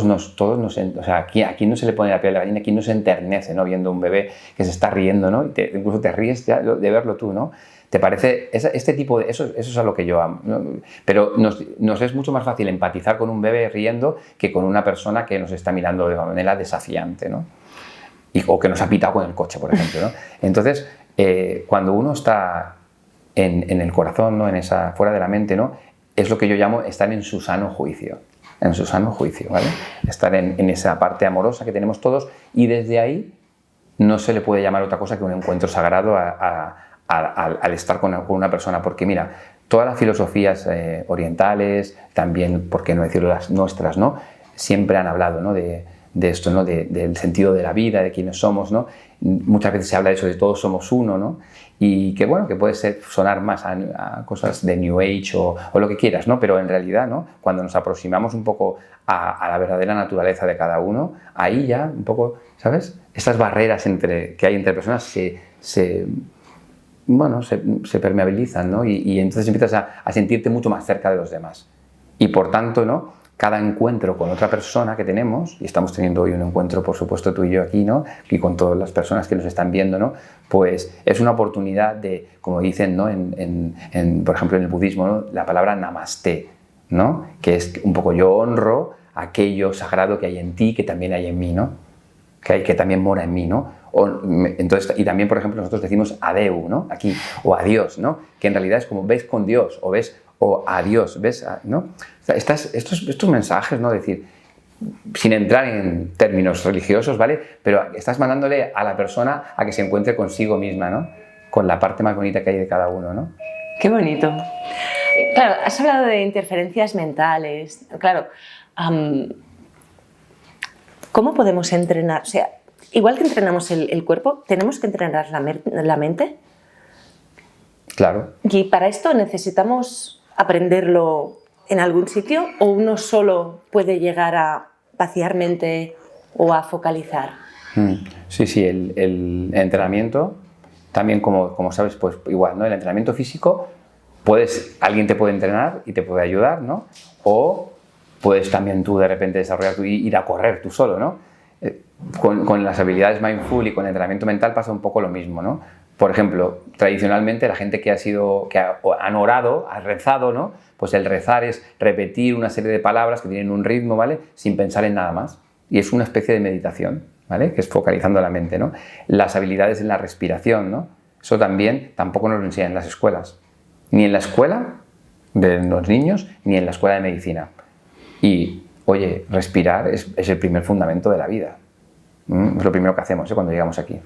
sea, aquí no se le pone la piel de gallina, aquí no se enternece, ¿no? Viendo un bebé que se está riendo, ¿no? Incluso te ríes de verlo tú, ¿no? ¿Te parece este tipo de... Eso es a lo que yo amo, ¿no? Pero nos es mucho más fácil empatizar con un bebé riendo que con una persona que nos está mirando de manera desafiante, ¿no? O que nos ha pitado con el coche, por ejemplo, ¿no? Entonces, cuando uno está en el corazón, ¿no? Fuera de la mente, ¿no? Es lo que yo llamo estar en su sano juicio. En su sano juicio, ¿vale? Estar en esa parte amorosa que tenemos todos, y desde ahí no se le puede llamar otra cosa que un encuentro sagrado al estar con una persona, porque mira, todas las filosofías orientales, también, por qué no decirlo, las nuestras, ¿no? Siempre han hablado, ¿no? de esto, ¿no? Del sentido de la vida, de quiénes somos, ¿no? Muchas veces se habla de eso, de todos somos uno, ¿no? Y que bueno, que puede sonar más a cosas de New Age o lo que quieras, ¿no? Pero en realidad, ¿no? Cuando nos aproximamos un poco a la verdadera naturaleza de cada uno, ahí ya un poco, ¿sabes? Estas barreras que hay entre personas se permeabilizan, ¿no? Y entonces empiezas a sentirte mucho más cerca de los demás. Y por tanto, ¿no? cada encuentro con otra persona que tenemos, y estamos teniendo hoy un encuentro, por supuesto, tú y yo aquí, ¿no? Y con todas las personas que nos están viendo, ¿no? Pues es una oportunidad de, como dicen, ¿no? Por ejemplo, en el budismo, ¿no? La palabra namaste, ¿no? Que es un poco yo honro aquello sagrado que hay en ti, que también hay en mí, ¿no? Que también mora en mí, ¿no? Entonces, y también, por ejemplo, nosotros decimos adeu, ¿no? Aquí, o adiós, ¿no? Que en realidad es como ves con Dios, o ves, o adiós, ¿ves? ¿No? O sea, estos mensajes, ¿no? Decir, sin entrar en términos religiosos, ¿vale? Pero estás mandándole a la persona a que se encuentre consigo misma, ¿no? Con la parte más bonita que hay de cada uno, ¿no? Qué bonito. Claro, has hablado de interferencias mentales. Claro, ¿cómo podemos entrenar? O sea, igual que entrenamos el cuerpo, ¿tenemos que entrenar la mente? Claro. Y para esto necesitamos aprenderlo en algún sitio, o uno solo puede llegar a vaciar mente o a focalizar. Sí, el entrenamiento, también como sabes, pues igual, ¿no? El entrenamiento físico, alguien te puede entrenar y te puede ayudar, ¿no? O puedes también tú de repente desarrollar ir a correr tú solo, ¿no? Con las habilidades mindful y con el entrenamiento mental pasa un poco lo mismo, ¿no? Por ejemplo, tradicionalmente la gente que han orado, ha rezado, ¿no? Pues el rezar es repetir una serie de palabras que tienen un ritmo, ¿vale? Sin pensar en nada más. Y es una especie de meditación, ¿vale? Que es focalizando la mente, ¿no? Las habilidades en la respiración, ¿no? Eso tampoco nos lo enseñan en las escuelas. Ni en la escuela de los niños, ni en la escuela de medicina. Y, oye, respirar es el primer fundamento de la vida. Es lo primero que hacemos cuando llegamos aquí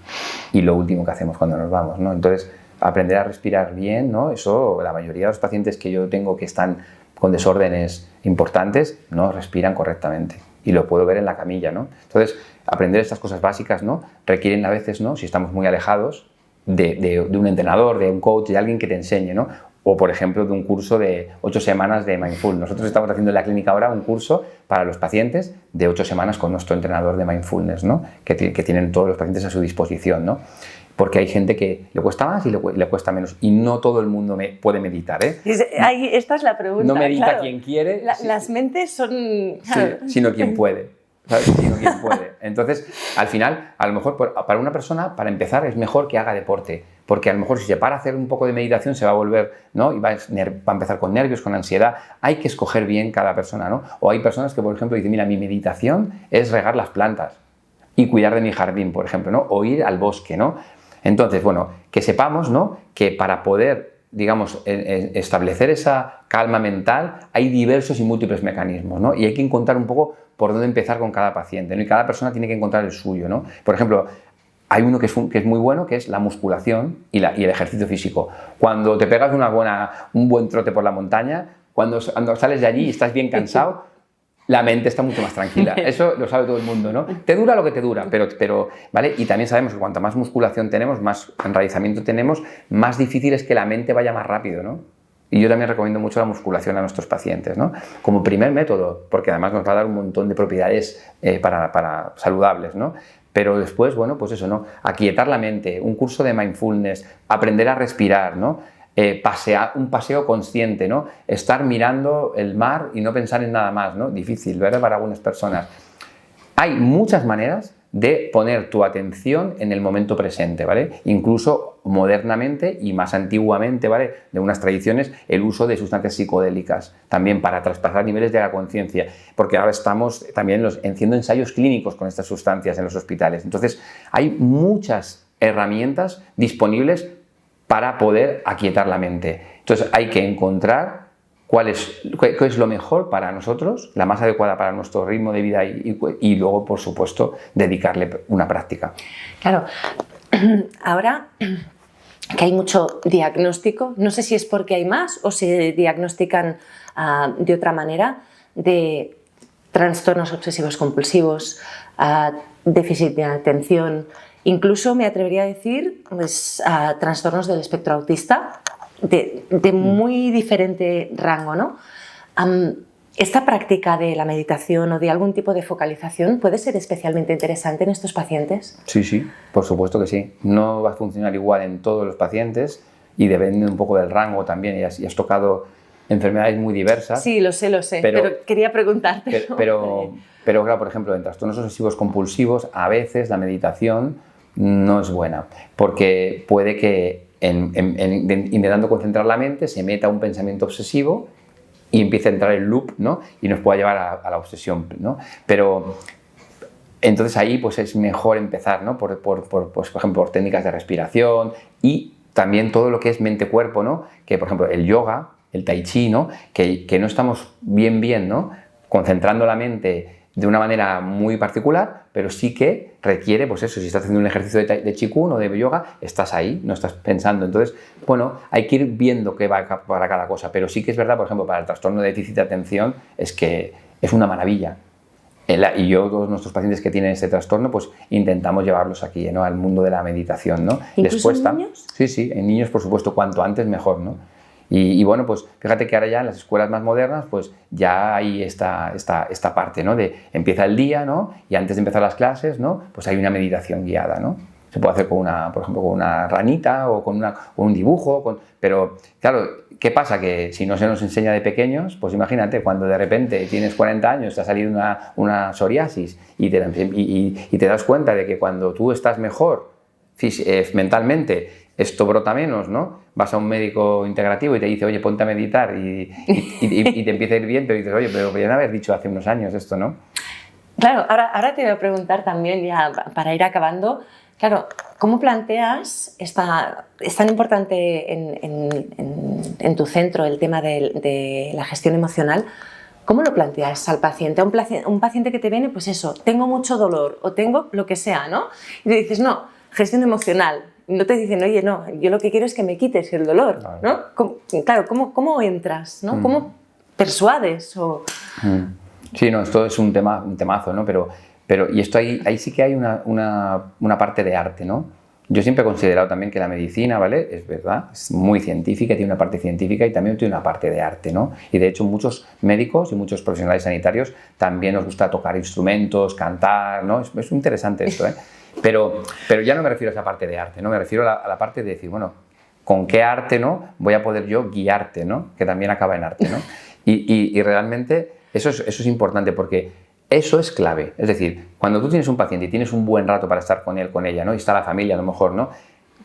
y lo último que hacemos cuando nos vamos, ¿no? Entonces, aprender a respirar bien, ¿no? Eso, la mayoría de los pacientes que yo tengo que están con desórdenes importantes no respiran correctamente y lo puedo ver en la camilla, ¿no? Entonces, aprender estas cosas básicas, ¿no? Requieren a veces, ¿no? Si estamos muy alejados de un entrenador, de un coach, de alguien que te enseñe, ¿no? O, por ejemplo, de un curso de 8 semanas de Mindful. Nosotros estamos haciendo en la clínica ahora un curso para los pacientes de 8 semanas con nuestro entrenador de Mindfulness, ¿no? Que tienen todos los pacientes a su disposición, ¿no? Porque hay gente que le cuesta más y le cuesta menos. Y no todo el mundo puede meditar, ¿eh? Esta es la pregunta. No medita quien quiere. Las mentes son... Sí, sino quien puede. ¿Sabes? Sino quien puede. Entonces, al final, a lo mejor para una persona, para empezar, es mejor que haga deporte. Porque a lo mejor si se para a hacer un poco de meditación se va a volver, ¿no? Y va a empezar con nervios, con ansiedad. Hay que escoger bien cada persona, ¿no? O hay personas que, por ejemplo, dicen, mira, mi meditación es regar las plantas y cuidar de mi jardín, por ejemplo, ¿no? O ir al bosque, ¿no? Entonces, bueno, que sepamos, ¿no? Que para poder, digamos, establecer esa calma mental hay diversos y múltiples mecanismos, ¿no? Y hay que encontrar un poco por dónde empezar con cada paciente, ¿no? Y cada persona tiene que encontrar el suyo, ¿no? Por ejemplo, hay uno que es muy bueno, que es la musculación y el ejercicio físico. Cuando te pegas un buen trote por la montaña, cuando sales de allí y estás bien cansado, la mente está mucho más tranquila. Eso lo sabe todo el mundo, ¿no? Te dura lo que te dura, pero ¿vale? Y también sabemos que cuanto más musculación tenemos, más enraizamiento tenemos, más difícil es que la mente vaya más rápido, ¿no? Y yo también recomiendo mucho la musculación a nuestros pacientes, ¿no? Como primer método, porque además nos va a dar un montón de propiedades para saludables, ¿no? Pero después, bueno, pues eso, ¿no? Aquietar la mente, un curso de mindfulness, aprender a respirar, ¿no? Un paseo consciente, ¿no? Estar mirando el mar y no pensar en nada más, ¿no? Difícil, ¿verdad? Para algunas personas. Hay muchas maneras de poner tu atención en el momento presente, ¿vale? Incluso modernamente y más antiguamente, ¿vale? De unas tradiciones, el uso de sustancias psicodélicas, también para traspasar niveles de la conciencia, porque ahora estamos también haciendo ensayos clínicos con estas sustancias en los hospitales. Entonces, hay muchas herramientas disponibles para poder aquietar la mente. Entonces, hay que encontrar qué es lo mejor para nosotros, la más adecuada para nuestro ritmo de vida y luego, por supuesto, dedicarle una práctica. Claro, ahora que hay mucho diagnóstico, no sé si es porque hay más o se diagnostican de otra manera, de trastornos obsesivos compulsivos, déficit de atención, incluso me atrevería a decir pues, trastornos del espectro autista, de muy diferente rango, ¿no? ¿Esta práctica de la meditación o de algún tipo de focalización puede ser especialmente interesante en estos pacientes? Sí, por supuesto que sí. No va a funcionar igual en todos los pacientes y depende un poco del rango también. Y has tocado enfermedades muy diversas. Sí, lo sé, pero quería preguntarte. Pero claro, por ejemplo, en trastornos obsesivos compulsivos, a veces la meditación no es buena, porque puede que intentando concentrar la mente se meta un pensamiento obsesivo y empiece a entrar en loop, ¿no? Y nos pueda llevar a la obsesión, ¿no? Pero entonces ahí pues es mejor empezar, ¿no? Pues, por ejemplo, por técnicas de respiración y también todo lo que es mente-cuerpo, ¿no? Que por ejemplo el yoga, el tai chi, ¿no? Que no estamos bien, ¿no? Concentrando la mente de una manera muy particular, pero sí que requiere, pues eso, si estás haciendo un ejercicio de Qigong o de yoga, estás ahí, no estás pensando. Entonces, bueno, hay que ir viendo qué va para cada cosa, pero sí que es verdad, por ejemplo, para el trastorno de déficit de atención, es que es una maravilla. Y yo, todos nuestros pacientes que tienen este trastorno, pues intentamos llevarlos aquí, ¿no? Al mundo de la meditación, ¿no? ¿Incluso en niños? Sí, en niños, por supuesto, cuanto antes mejor, ¿no? Y bueno, pues fíjate que ahora ya en las escuelas más modernas, pues ya hay esta parte, ¿no? De empieza el día, ¿no? Y antes de empezar las clases, ¿no? Pues hay una meditación guiada, ¿no? Se puede hacer por ejemplo, con una ranita o con un dibujo, pero claro, ¿qué pasa? Que si no se nos enseña de pequeños, pues imagínate, cuando de repente tienes 40 años, te ha salido una psoriasis y te das cuenta de que cuando tú estás mejor mentalmente, esto brota menos, ¿no? Vas a un médico integrativo y te dice, oye, ponte a meditar y te empieza a ir bien, pero dices, oye, pero podrían haber dicho hace unos años esto, ¿no? Claro, ahora te voy a preguntar también, ya para ir acabando, claro, ¿cómo planteas, es tan importante en tu centro el tema de la gestión emocional? ¿Cómo lo planteas al paciente? Un paciente que te viene, pues eso, tengo mucho dolor o tengo lo que sea, ¿no? Y te dices, no, gestión emocional. No te dicen, oye, no, yo lo que quiero es que me quites el dolor, ¿no? Claro, ¿cómo entras, ¿no? ¿Cómo persuades? Sí, no, esto es un temazo, ¿no? Pero y esto ahí sí que hay una parte de arte, ¿no? Yo siempre he considerado también que la medicina, ¿vale? Es verdad, es muy científica, tiene una parte científica y también tiene una parte de arte, ¿no? Y de hecho muchos médicos y muchos profesionales sanitarios también nos gusta tocar instrumentos, cantar, ¿no? Es interesante esto, ¿eh? Pero ya no me refiero a esa parte de arte, ¿no? Me refiero a la parte de decir, bueno, ¿con qué arte, no? Voy a poder yo guiarte, ¿no? Que también acaba en arte, ¿no? Y realmente eso es importante porque eso es clave. Es decir, cuando tú tienes un paciente y tienes un buen rato para estar con él, con ella, ¿no? Y está la familia a lo mejor, ¿no?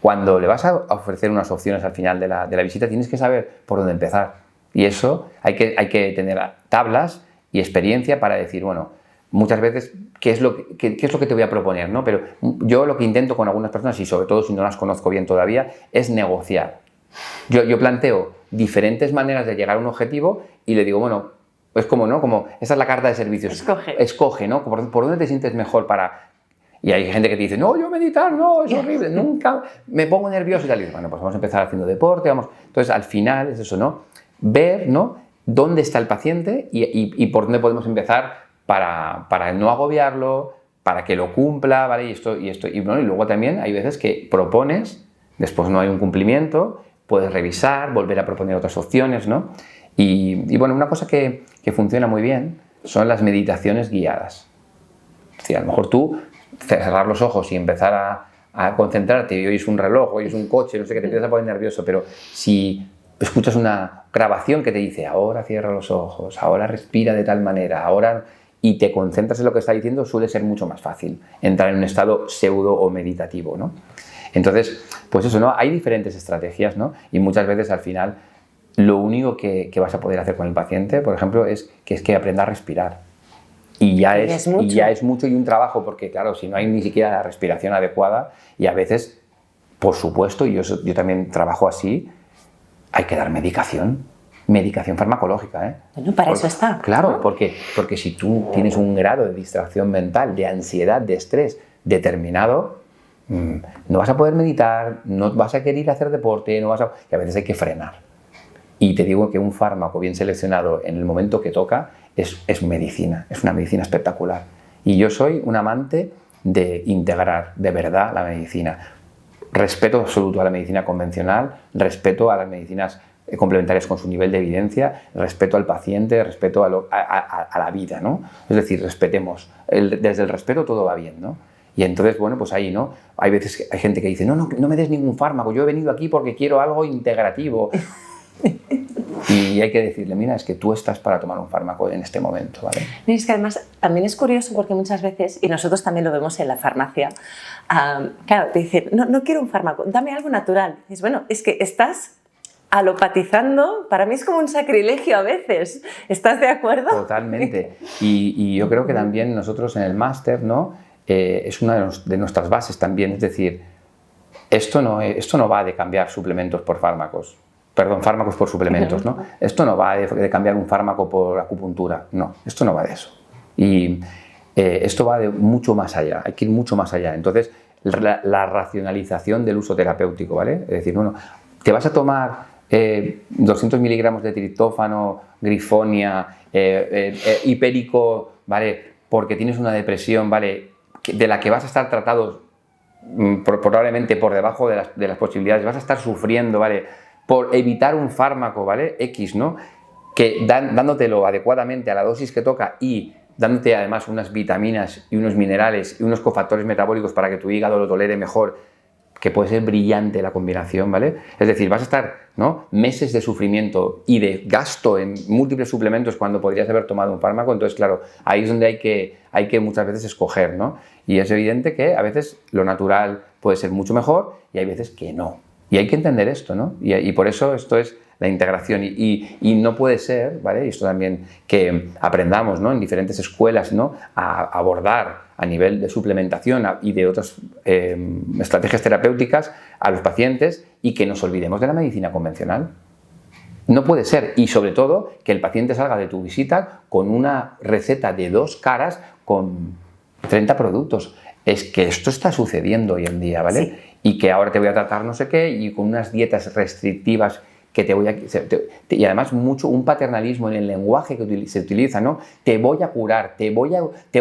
Cuando le vas a ofrecer unas opciones al final de la visita, tienes que saber por dónde empezar. Y eso hay que tener tablas y experiencia para decir, bueno, muchas veces, ¿qué es lo que te voy a proponer, ¿no? Pero yo lo que intento con algunas personas, y sobre todo si no las conozco bien todavía, es negociar. Yo planteo diferentes maneras de llegar a un objetivo y le digo, bueno, es como, ¿no? Como, esa es la carta de servicios. Escoge, ¿no? ¿Por dónde te sientes mejor para...? Y hay gente que te dice, no, yo meditar, no, es horrible, nunca me pongo nervioso y tal. Y digo, bueno, pues vamos a empezar haciendo deporte, vamos... Entonces, al final es eso, ¿no? Ver, ¿no? Dónde está el paciente y por dónde podemos empezar para no agobiarlo, para que lo cumpla, ¿vale? Y bueno, y luego también hay veces que propones, después no hay un cumplimiento, puedes revisar, volver a proponer otras opciones, ¿no? Y bueno, una cosa que funciona muy bien son las meditaciones guiadas. Es decir, a lo mejor tú cerrar los ojos y empezar a concentrarte y oyes un reloj, oyes un coche, no sé qué, te empiezas a poner nervioso, pero si escuchas una grabación que te dice ahora cierra los ojos, ahora respira de tal manera, ahora... y te concentras en lo que está diciendo, suele ser mucho más fácil entrar en un estado pseudo o meditativo, ¿no? Entonces, pues eso, ¿no? Hay diferentes estrategias, ¿no? Y muchas veces al final lo único que vas a poder hacer con el paciente, por ejemplo, es que aprenda a respirar. Y ya es mucho y un trabajo, porque claro, si no hay ni siquiera la respiración adecuada, y a veces, por supuesto, y yo también trabajo así, hay que dar medicación farmacológica, ¿eh? Bueno, para eso está. Claro, ¿no? porque si tú tienes un grado de distracción mental, de ansiedad, de estrés determinado, no vas a poder meditar, no vas a querer hacer deporte, y a veces hay que frenar. Y te digo que un fármaco bien seleccionado en el momento que toca es medicina, es una medicina espectacular. Y yo soy un amante de integrar de verdad la medicina. Respeto absoluto a la medicina convencional, respeto a las medicinas complementarias con su nivel de evidencia, respeto al paciente, respeto a la vida, ¿no? Es decir, respetemos. Desde el respeto todo va bien, ¿no? Y entonces, bueno, pues ahí, ¿no? Hay veces que hay gente que dice, no me des ningún fármaco, yo he venido aquí porque quiero algo integrativo. Y hay que decirle, mira, es que tú estás para tomar un fármaco en este momento, ¿vale? Y es que además también es curioso porque muchas veces, y nosotros también lo vemos en la farmacia, claro, te dicen, no quiero un fármaco, dame algo natural. Y dices, bueno, es que estás alopatizando, para mí es como un sacrilegio a veces. ¿Estás de acuerdo? Totalmente. Y yo creo que también nosotros en el máster, ¿no? Es una de nuestras bases también, es decir, esto no va de cambiar suplementos por fármacos. Perdón, fármacos por suplementos, ¿no? Esto no va de cambiar un fármaco por acupuntura, no, esto no va de eso. Y esto va de mucho más allá, hay que ir mucho más allá. Entonces, la racionalización del uso terapéutico, ¿vale? Es decir, bueno, te vas a tomar 200 miligramos de triptófano, grifonia, hipérico, ¿vale? Porque tienes una depresión, ¿vale? De la que vas a estar tratado probablemente por debajo de las posibilidades, vas a estar sufriendo, ¿vale? Por evitar un fármaco, ¿vale? X, ¿no? Que dándotelo adecuadamente a la dosis que toca y dándote además unas vitaminas y unos minerales y unos cofactores metabólicos para que tu hígado lo tolere mejor, que puede ser brillante la combinación, ¿vale? Es decir, vas a estar, ¿no? Meses de sufrimiento y de gasto en múltiples suplementos cuando podrías haber tomado un fármaco. Entonces, claro, ahí es donde hay que muchas veces escoger, ¿no? Y es evidente que a veces lo natural puede ser mucho mejor y hay veces que no. Y hay que entender esto, ¿no? Y por eso esto es la integración. Y no puede ser, ¿vale? Y esto también que aprendamos, ¿no? En diferentes escuelas, ¿no? A abordar a nivel de suplementación y de otras estrategias terapéuticas a los pacientes y que nos olvidemos de la medicina convencional. No puede ser. Y sobre todo que el paciente salga de tu visita con una receta de 2 caras con 30 productos. Es que esto está sucediendo hoy en día, ¿vale? Sí. Y que ahora te voy a tratar no sé qué y con unas dietas restrictivas que te voy a... Y además un paternalismo en el lenguaje que se utiliza, ¿no? Te voy a curar,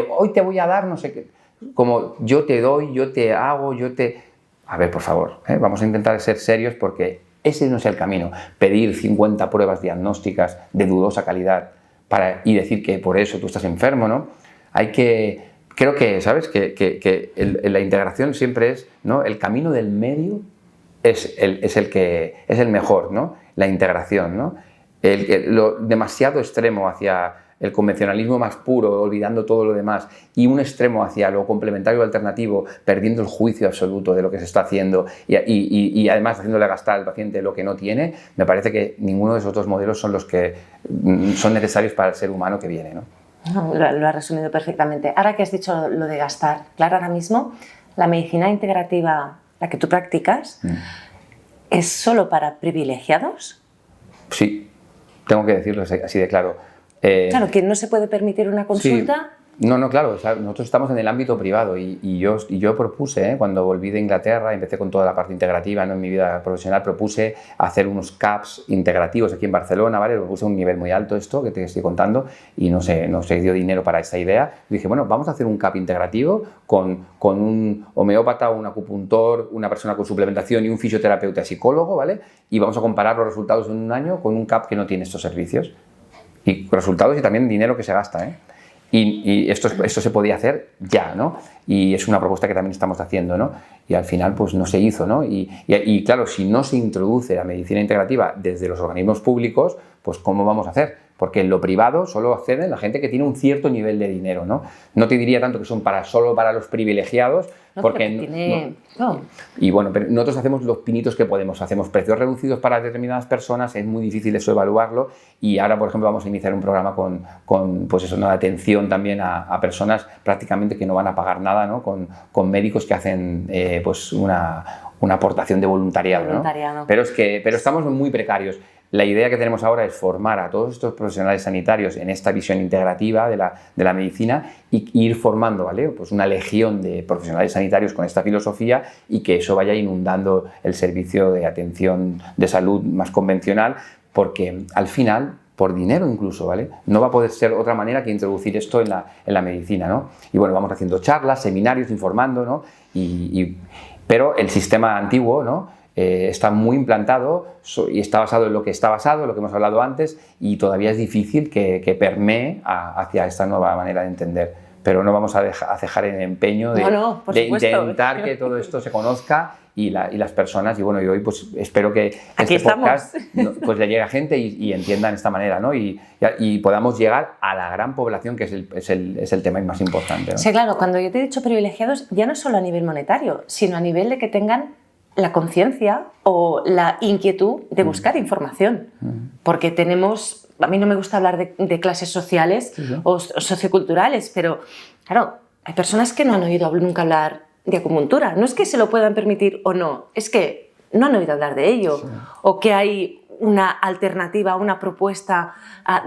hoy te voy a dar no sé qué. Como yo te doy, yo te hago, yo te... A ver, por favor, vamos a intentar ser serios porque ese no es el camino. Pedir 50 pruebas diagnósticas de dudosa calidad y decir que por eso tú estás enfermo, ¿no? Hay que... Creo que, ¿sabes? Que la integración siempre es, ¿no? El camino del medio es el mejor, ¿no? La integración, ¿no? Lo demasiado extremo hacia el convencionalismo más puro, olvidando todo lo demás, y un extremo hacia lo complementario alternativo, perdiendo el juicio absoluto de lo que se está haciendo y además haciéndole gastar al paciente lo que no tiene, me parece que ninguno de esos dos modelos son los que son necesarios para el ser humano que viene, ¿no? Lo has resumido perfectamente. Ahora que has dicho lo de gastar, claro, ahora mismo la medicina integrativa, la que tú practicas, ¿es solo para privilegiados? Sí, tengo que decirlo así de claro. Claro, que no se puede permitir una consulta. Sí. No, claro, o sea, nosotros estamos en el ámbito privado y yo propuse, cuando volví de Inglaterra, empecé con toda la parte integrativa, ¿no? En mi vida profesional, propuse hacer unos CAPs integrativos aquí en Barcelona, ¿vale? Propuse un nivel muy alto esto que te estoy contando y no se dio dinero para esta idea. Y dije, bueno, vamos a hacer un CAP integrativo con un homeópata, un acupuntor, una persona con suplementación y un fisioterapeuta psicólogo, ¿vale? Y vamos a comparar los resultados en un año con un CAP que no tiene estos servicios. Y resultados y también dinero que se gasta, ¿eh? Y esto se podía hacer ya, ¿no? Y es una propuesta que también estamos haciendo, ¿no? Y al final, pues no se hizo, ¿no? Y claro, si no se introduce la medicina integrativa desde los organismos públicos, pues ¿cómo vamos a hacer? Porque en lo privado solo acceden la gente que tiene un cierto nivel de dinero, ¿no? No te diría tanto que son solo para los privilegiados, porque y bueno, pero nosotros hacemos los pinitos que podemos, hacemos precios reducidos para determinadas personas, es muy difícil eso evaluarlo y ahora, por ejemplo, vamos a iniciar un programa con pues eso, ¿no? De atención también a personas prácticamente que no van a pagar nada, ¿no? Con médicos que hacen pues una aportación de voluntariado, ¿no? Pero estamos muy precarios. La idea que tenemos ahora es formar a todos estos profesionales sanitarios en esta visión integrativa de la medicina y ir formando, ¿vale? Pues una legión de profesionales sanitarios con esta filosofía y que eso vaya inundando el servicio de atención de salud más convencional, porque al final, por dinero incluso, ¿vale? No va a poder ser otra manera que introducir esto en la medicina, ¿no? Y bueno, vamos haciendo charlas, seminarios, informando, ¿no? Pero el sistema antiguo, ¿no? Está muy implantado y está basado en lo que está basado, lo que hemos hablado antes, y todavía es difícil que permee hacia esta nueva manera de entender. Pero no vamos a cejar en el empeño de intentar que todo esto se conozca y las personas, y bueno, y hoy pues espero que Aquí este estamos. podcast pues le llegue a gente y entiendan esta manera, ¿no? Y podamos llegar a la gran población, que es el tema más importante, ¿no? Sí, claro, cuando yo te he dicho privilegiados, ya no solo a nivel monetario, sino a nivel de que tengan la conciencia o la inquietud de buscar información. Porque tenemos, a mí no me gusta hablar de clases sociales o socioculturales, pero claro, hay personas que no han oído nunca hablar de acupuntura. No es que se lo puedan permitir o no, es que no han oído hablar de ello, o que hay una alternativa, una propuesta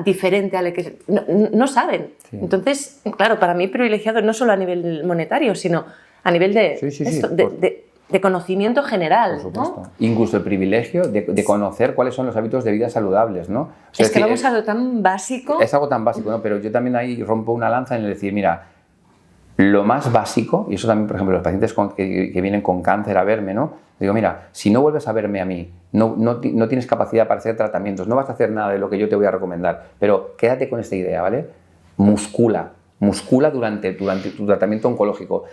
diferente a la que no saben. Entonces, claro, para mí privilegiado no solo a nivel monetario, sino a nivel de conocimiento general. Por supuesto. ¿No? Incluso el privilegio de conocer cuáles son los hábitos de vida saludables, ¿no? O sea, es que vamos a algo tan básico. Es algo tan básico, ¿no? Pero yo también ahí rompo una lanza en el decir, mira, lo más básico, y eso también, por ejemplo, los pacientes que vienen con cáncer a verme, ¿no? Digo, mira, si no vuelves a verme a mí, no tienes capacidad para hacer tratamientos, no vas a hacer nada de lo que yo te voy a recomendar, pero quédate con esta idea, ¿vale? Muscula durante tu tratamiento oncológico.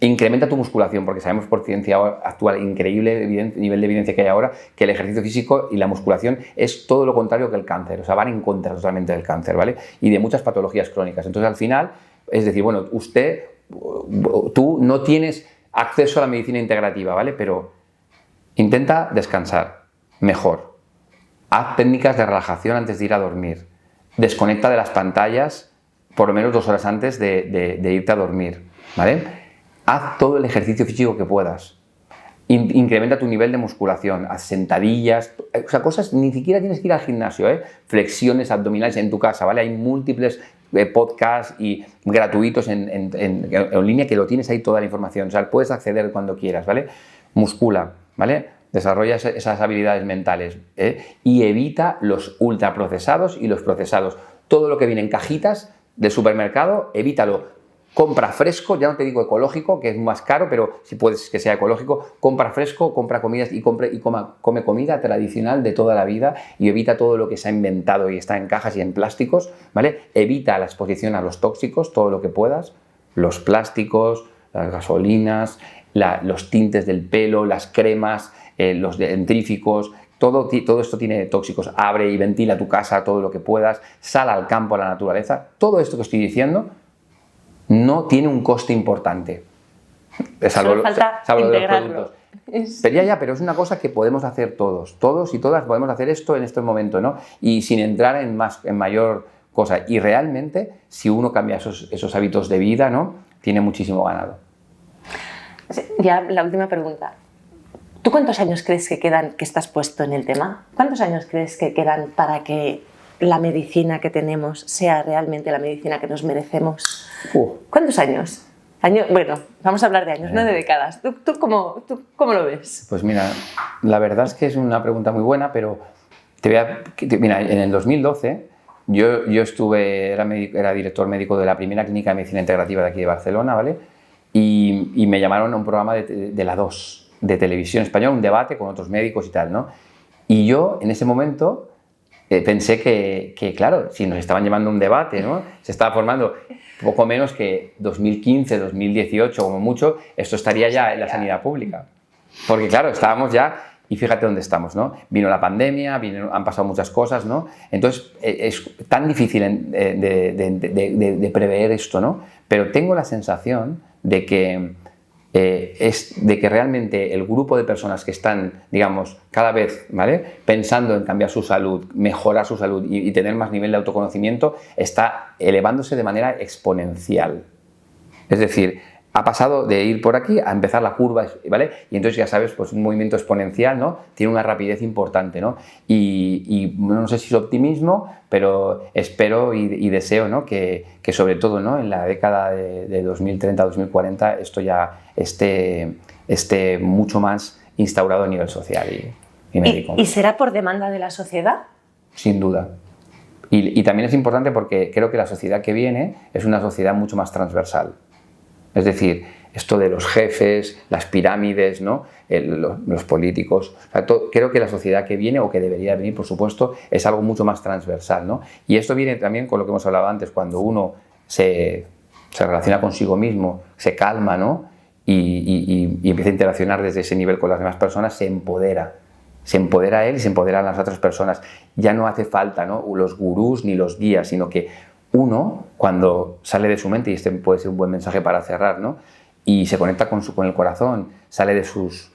Incrementa tu musculación, porque sabemos por ciencia actual, increíble nivel de evidencia que hay ahora, que el ejercicio físico y la musculación es todo lo contrario que el cáncer, o sea, van en contra totalmente del cáncer, ¿vale? Y de muchas patologías crónicas. Entonces, al final, es decir, bueno, tú no tienes acceso a la medicina integrativa, ¿vale? Pero intenta descansar mejor. Haz técnicas de relajación antes de ir a dormir. Desconecta de las pantallas por lo menos 2 horas antes de irte a dormir, ¿vale? Haz todo el ejercicio físico que puedas. Incrementa tu nivel de musculación, haz sentadillas, o sea, cosas, ni siquiera tienes que ir al gimnasio, ¿eh? Flexiones abdominales en tu casa, ¿vale? Hay múltiples podcasts y gratuitos en línea que lo tienes ahí toda la información, o sea, puedes acceder cuando quieras, ¿vale? Muscula, ¿vale? Desarrolla esas habilidades mentales, y evita los ultraprocesados y los procesados. Todo lo que viene en cajitas de supermercado, evítalo. Compra fresco, ya no te digo ecológico, que es más caro, pero si puedes que sea ecológico, compra fresco, compra comidas y come comida tradicional de toda la vida y evita todo lo que se ha inventado y está en cajas y en plásticos, ¿vale? Evita la exposición a los tóxicos, todo lo que puedas, los plásticos, las gasolinas, los tintes del pelo, las cremas, los dentríficos. Todo esto tiene tóxicos. Abre y ventila tu casa todo lo que puedas, sal al campo, a la naturaleza. Todo esto que estoy diciendo no tiene un coste importante. Solo falta integrarlo. Pero es una cosa que podemos hacer todos y todas podemos hacer esto en este momento, ¿no? Y sin entrar en mayor cosa. Y realmente, si uno cambia esos hábitos de vida, ¿no? Tiene muchísimo ganado. Ya la última pregunta. ¿Tú cuántos años crees que quedan que estás puesto en el tema? ¿Cuántos años crees que quedan para que la medicina que tenemos sea realmente la medicina que nos merecemos? ¿Cuántos años? Bueno, vamos a hablar de años, no de décadas. ¿Tú cómo lo ves? Pues mira, la verdad es que es una pregunta muy buena, pero mira, en el 2012 yo era director médico de la primera clínica de medicina integrativa de aquí de Barcelona, ¿vale? Y me llamaron a un programa de la 2, de televisión española, un debate con otros médicos y tal, ¿no? Y yo en ese momento pensé que, claro, si nos estaban llevando a un debate, ¿no? Se estaba formando poco menos que 2015, 2018, como mucho, esto estaría ya en la sanidad pública. Porque claro, estábamos ya, y fíjate dónde estamos, ¿no? Vino la pandemia, han pasado muchas cosas, ¿no? Entonces, es tan difícil de prever esto, ¿no? Pero tengo la sensación de que realmente el grupo de personas que están, digamos, cada vez, ¿vale?, pensando en cambiar su salud, mejorar su salud y tener más nivel de autoconocimiento, está elevándose de manera exponencial. Es decir, ha pasado de ir por aquí a empezar la curva, ¿vale? Y entonces ya sabes, pues un movimiento exponencial, ¿no? Tiene una rapidez importante, ¿no? Y no sé si es optimismo, pero espero y deseo, ¿no? que sobre todo, ¿no? En la década de 2030-2040 esto ya esté mucho más instaurado a nivel social y médico. ¿Y será por demanda de la sociedad? Sin duda. Y también es importante porque creo que la sociedad que viene es una sociedad mucho más transversal. Es decir, esto de los jefes, las pirámides, ¿no? Los políticos. O sea, creo que la sociedad que viene, o que debería venir, por supuesto, es algo mucho más transversal, ¿no? Y esto viene también con lo que hemos hablado antes, cuando uno se relaciona consigo mismo, se calma, ¿no? y empieza a interaccionar desde ese nivel con las demás personas, se empodera. Se empodera él y se empoderan las otras personas. Ya no hace falta, ¿no?, los gurús ni los guías, sino que uno, cuando sale de su mente, y este puede ser un buen mensaje para cerrar, ¿no?, y se conecta con el corazón, sale de sus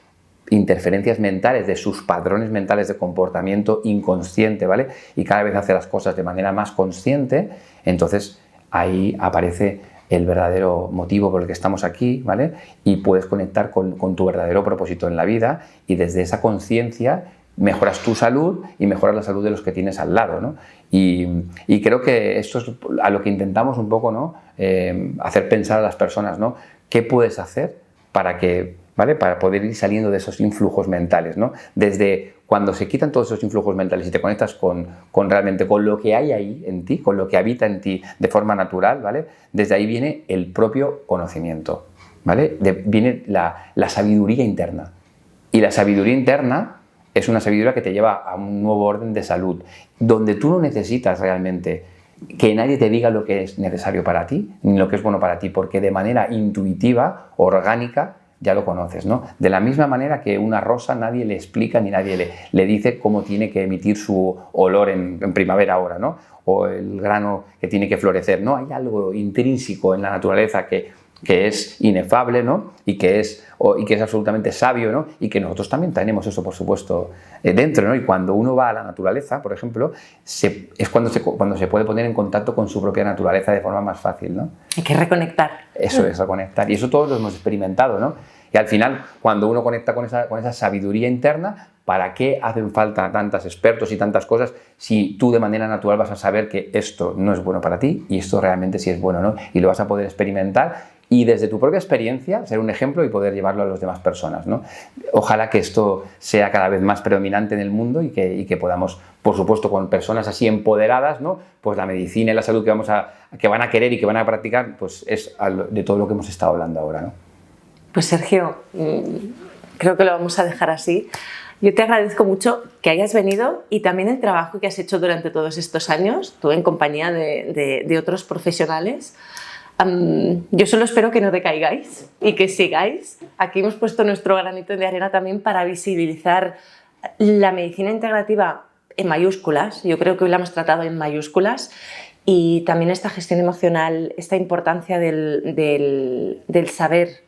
interferencias mentales, de sus patrones mentales de comportamiento inconsciente, ¿vale?, y cada vez hace las cosas de manera más consciente, entonces ahí aparece el verdadero motivo por el que estamos aquí, ¿vale?, y puedes conectar con tu verdadero propósito en la vida, y desde esa conciencia mejoras tu salud y mejoras la salud de los que tienes al lado, ¿no? Y creo que esto es a lo que intentamos un poco, ¿no?, hacer pensar a las personas, ¿no?, qué puedes hacer para que, ¿vale?, para poder ir saliendo de esos influjos mentales, ¿no? Desde cuando se quitan todos esos influjos mentales y te conectas realmente con lo que hay ahí en ti, con lo que habita en ti de forma natural, ¿vale?, desde ahí viene el propio conocimiento, ¿vale? Viene la sabiduría interna. Y la sabiduría interna es una sabiduría que te lleva a un nuevo orden de salud, donde tú no necesitas realmente que nadie te diga lo que es necesario para ti, ni lo que es bueno para ti, porque de manera intuitiva, orgánica, ya lo conoces, ¿no? De la misma manera que una rosa nadie le explica ni nadie le dice cómo tiene que emitir su olor en primavera ahora, ¿no? O el grano que tiene que florecer, ¿no? Hay algo intrínseco en la naturaleza que es inefable, ¿no?, y que es absolutamente sabio, ¿no?, y que nosotros también tenemos eso, por supuesto, dentro, ¿no? Y cuando uno va a la naturaleza, por ejemplo, es cuando se puede poner en contacto con su propia naturaleza de forma más fácil, ¿no? Hay que reconectar. Eso es, reconectar. Y eso todos lo hemos experimentado, ¿no? Y al final, cuando uno conecta con esa sabiduría interna, ¿para qué hacen falta tantos expertos y tantas cosas si tú de manera natural vas a saber que esto no es bueno para ti y esto realmente sí es bueno, ¿no? Y lo vas a poder experimentar y desde tu propia experiencia ser un ejemplo y poder llevarlo a las demás personas, ¿no? Ojalá que esto sea cada vez más predominante en el mundo y que podamos, por supuesto, con personas así empoderadas, ¿no?, pues la medicina y la salud que van a querer y que van a practicar, pues es de todo lo que hemos estado hablando ahora, ¿no? Pues Sergio, creo que lo vamos a dejar así. Yo te agradezco mucho que hayas venido y también el trabajo que has hecho durante todos estos años, tú en compañía de otros profesionales. Yo solo espero que no decaigáis y que sigáis. Aquí hemos puesto nuestro granito de arena también para visibilizar la medicina integrativa en mayúsculas. Yo creo que hoy la hemos tratado en mayúsculas. Y también esta gestión emocional, esta importancia del saber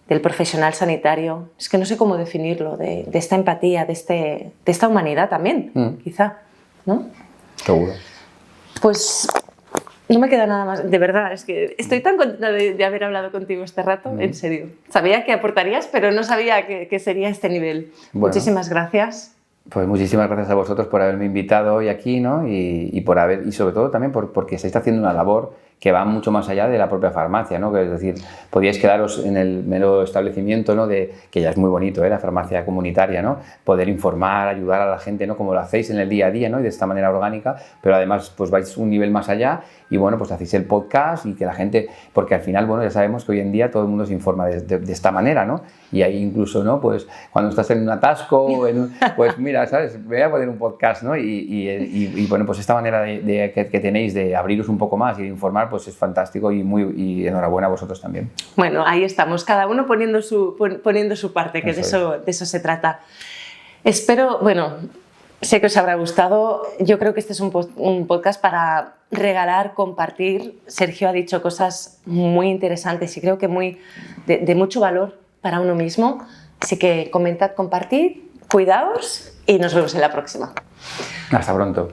del profesional sanitario, es que no sé cómo definirlo, de esta empatía, de esta humanidad también, quizá, ¿no? Seguro. Pues no me queda nada más, de verdad, es que estoy tan contenta de haber hablado contigo este rato, en serio. Sabía que aportarías, pero no sabía que sería este nivel. Bueno, muchísimas gracias. Pues muchísimas gracias a vosotros por haberme invitado hoy aquí, ¿no? Y sobre todo también porque estáis haciendo una labor que va mucho más allá de la propia farmacia, ¿no? Es decir, podíais quedaros en el mero establecimiento, ¿no?, que ya es muy bonito, la farmacia comunitaria, ¿no?, poder informar, ayudar a la gente, ¿no?, como lo hacéis en el día a día, ¿no?, y de esta manera orgánica, pero además pues vais un nivel más allá y bueno, pues hacéis el podcast y que la gente, porque al final, bueno, ya sabemos que hoy en día todo el mundo se informa de esta manera, ¿no? Y ahí incluso, ¿no?, pues cuando estás en un atasco, pues mira, ¿sabes?, me voy a poner un podcast, ¿no? Y bueno, pues esta manera que tenéis de abriros un poco más y de informar, pues es fantástico y enhorabuena a vosotros también. Bueno, ahí estamos, cada uno poniendo su parte, que de eso se trata. Espero, bueno, sé que os habrá gustado. Yo creo que este es un podcast para regalar, compartir. Sergio ha dicho cosas muy interesantes y creo que de mucho valor para uno mismo. Así que comentad, compartid, cuidaos y nos vemos en la próxima. Hasta pronto.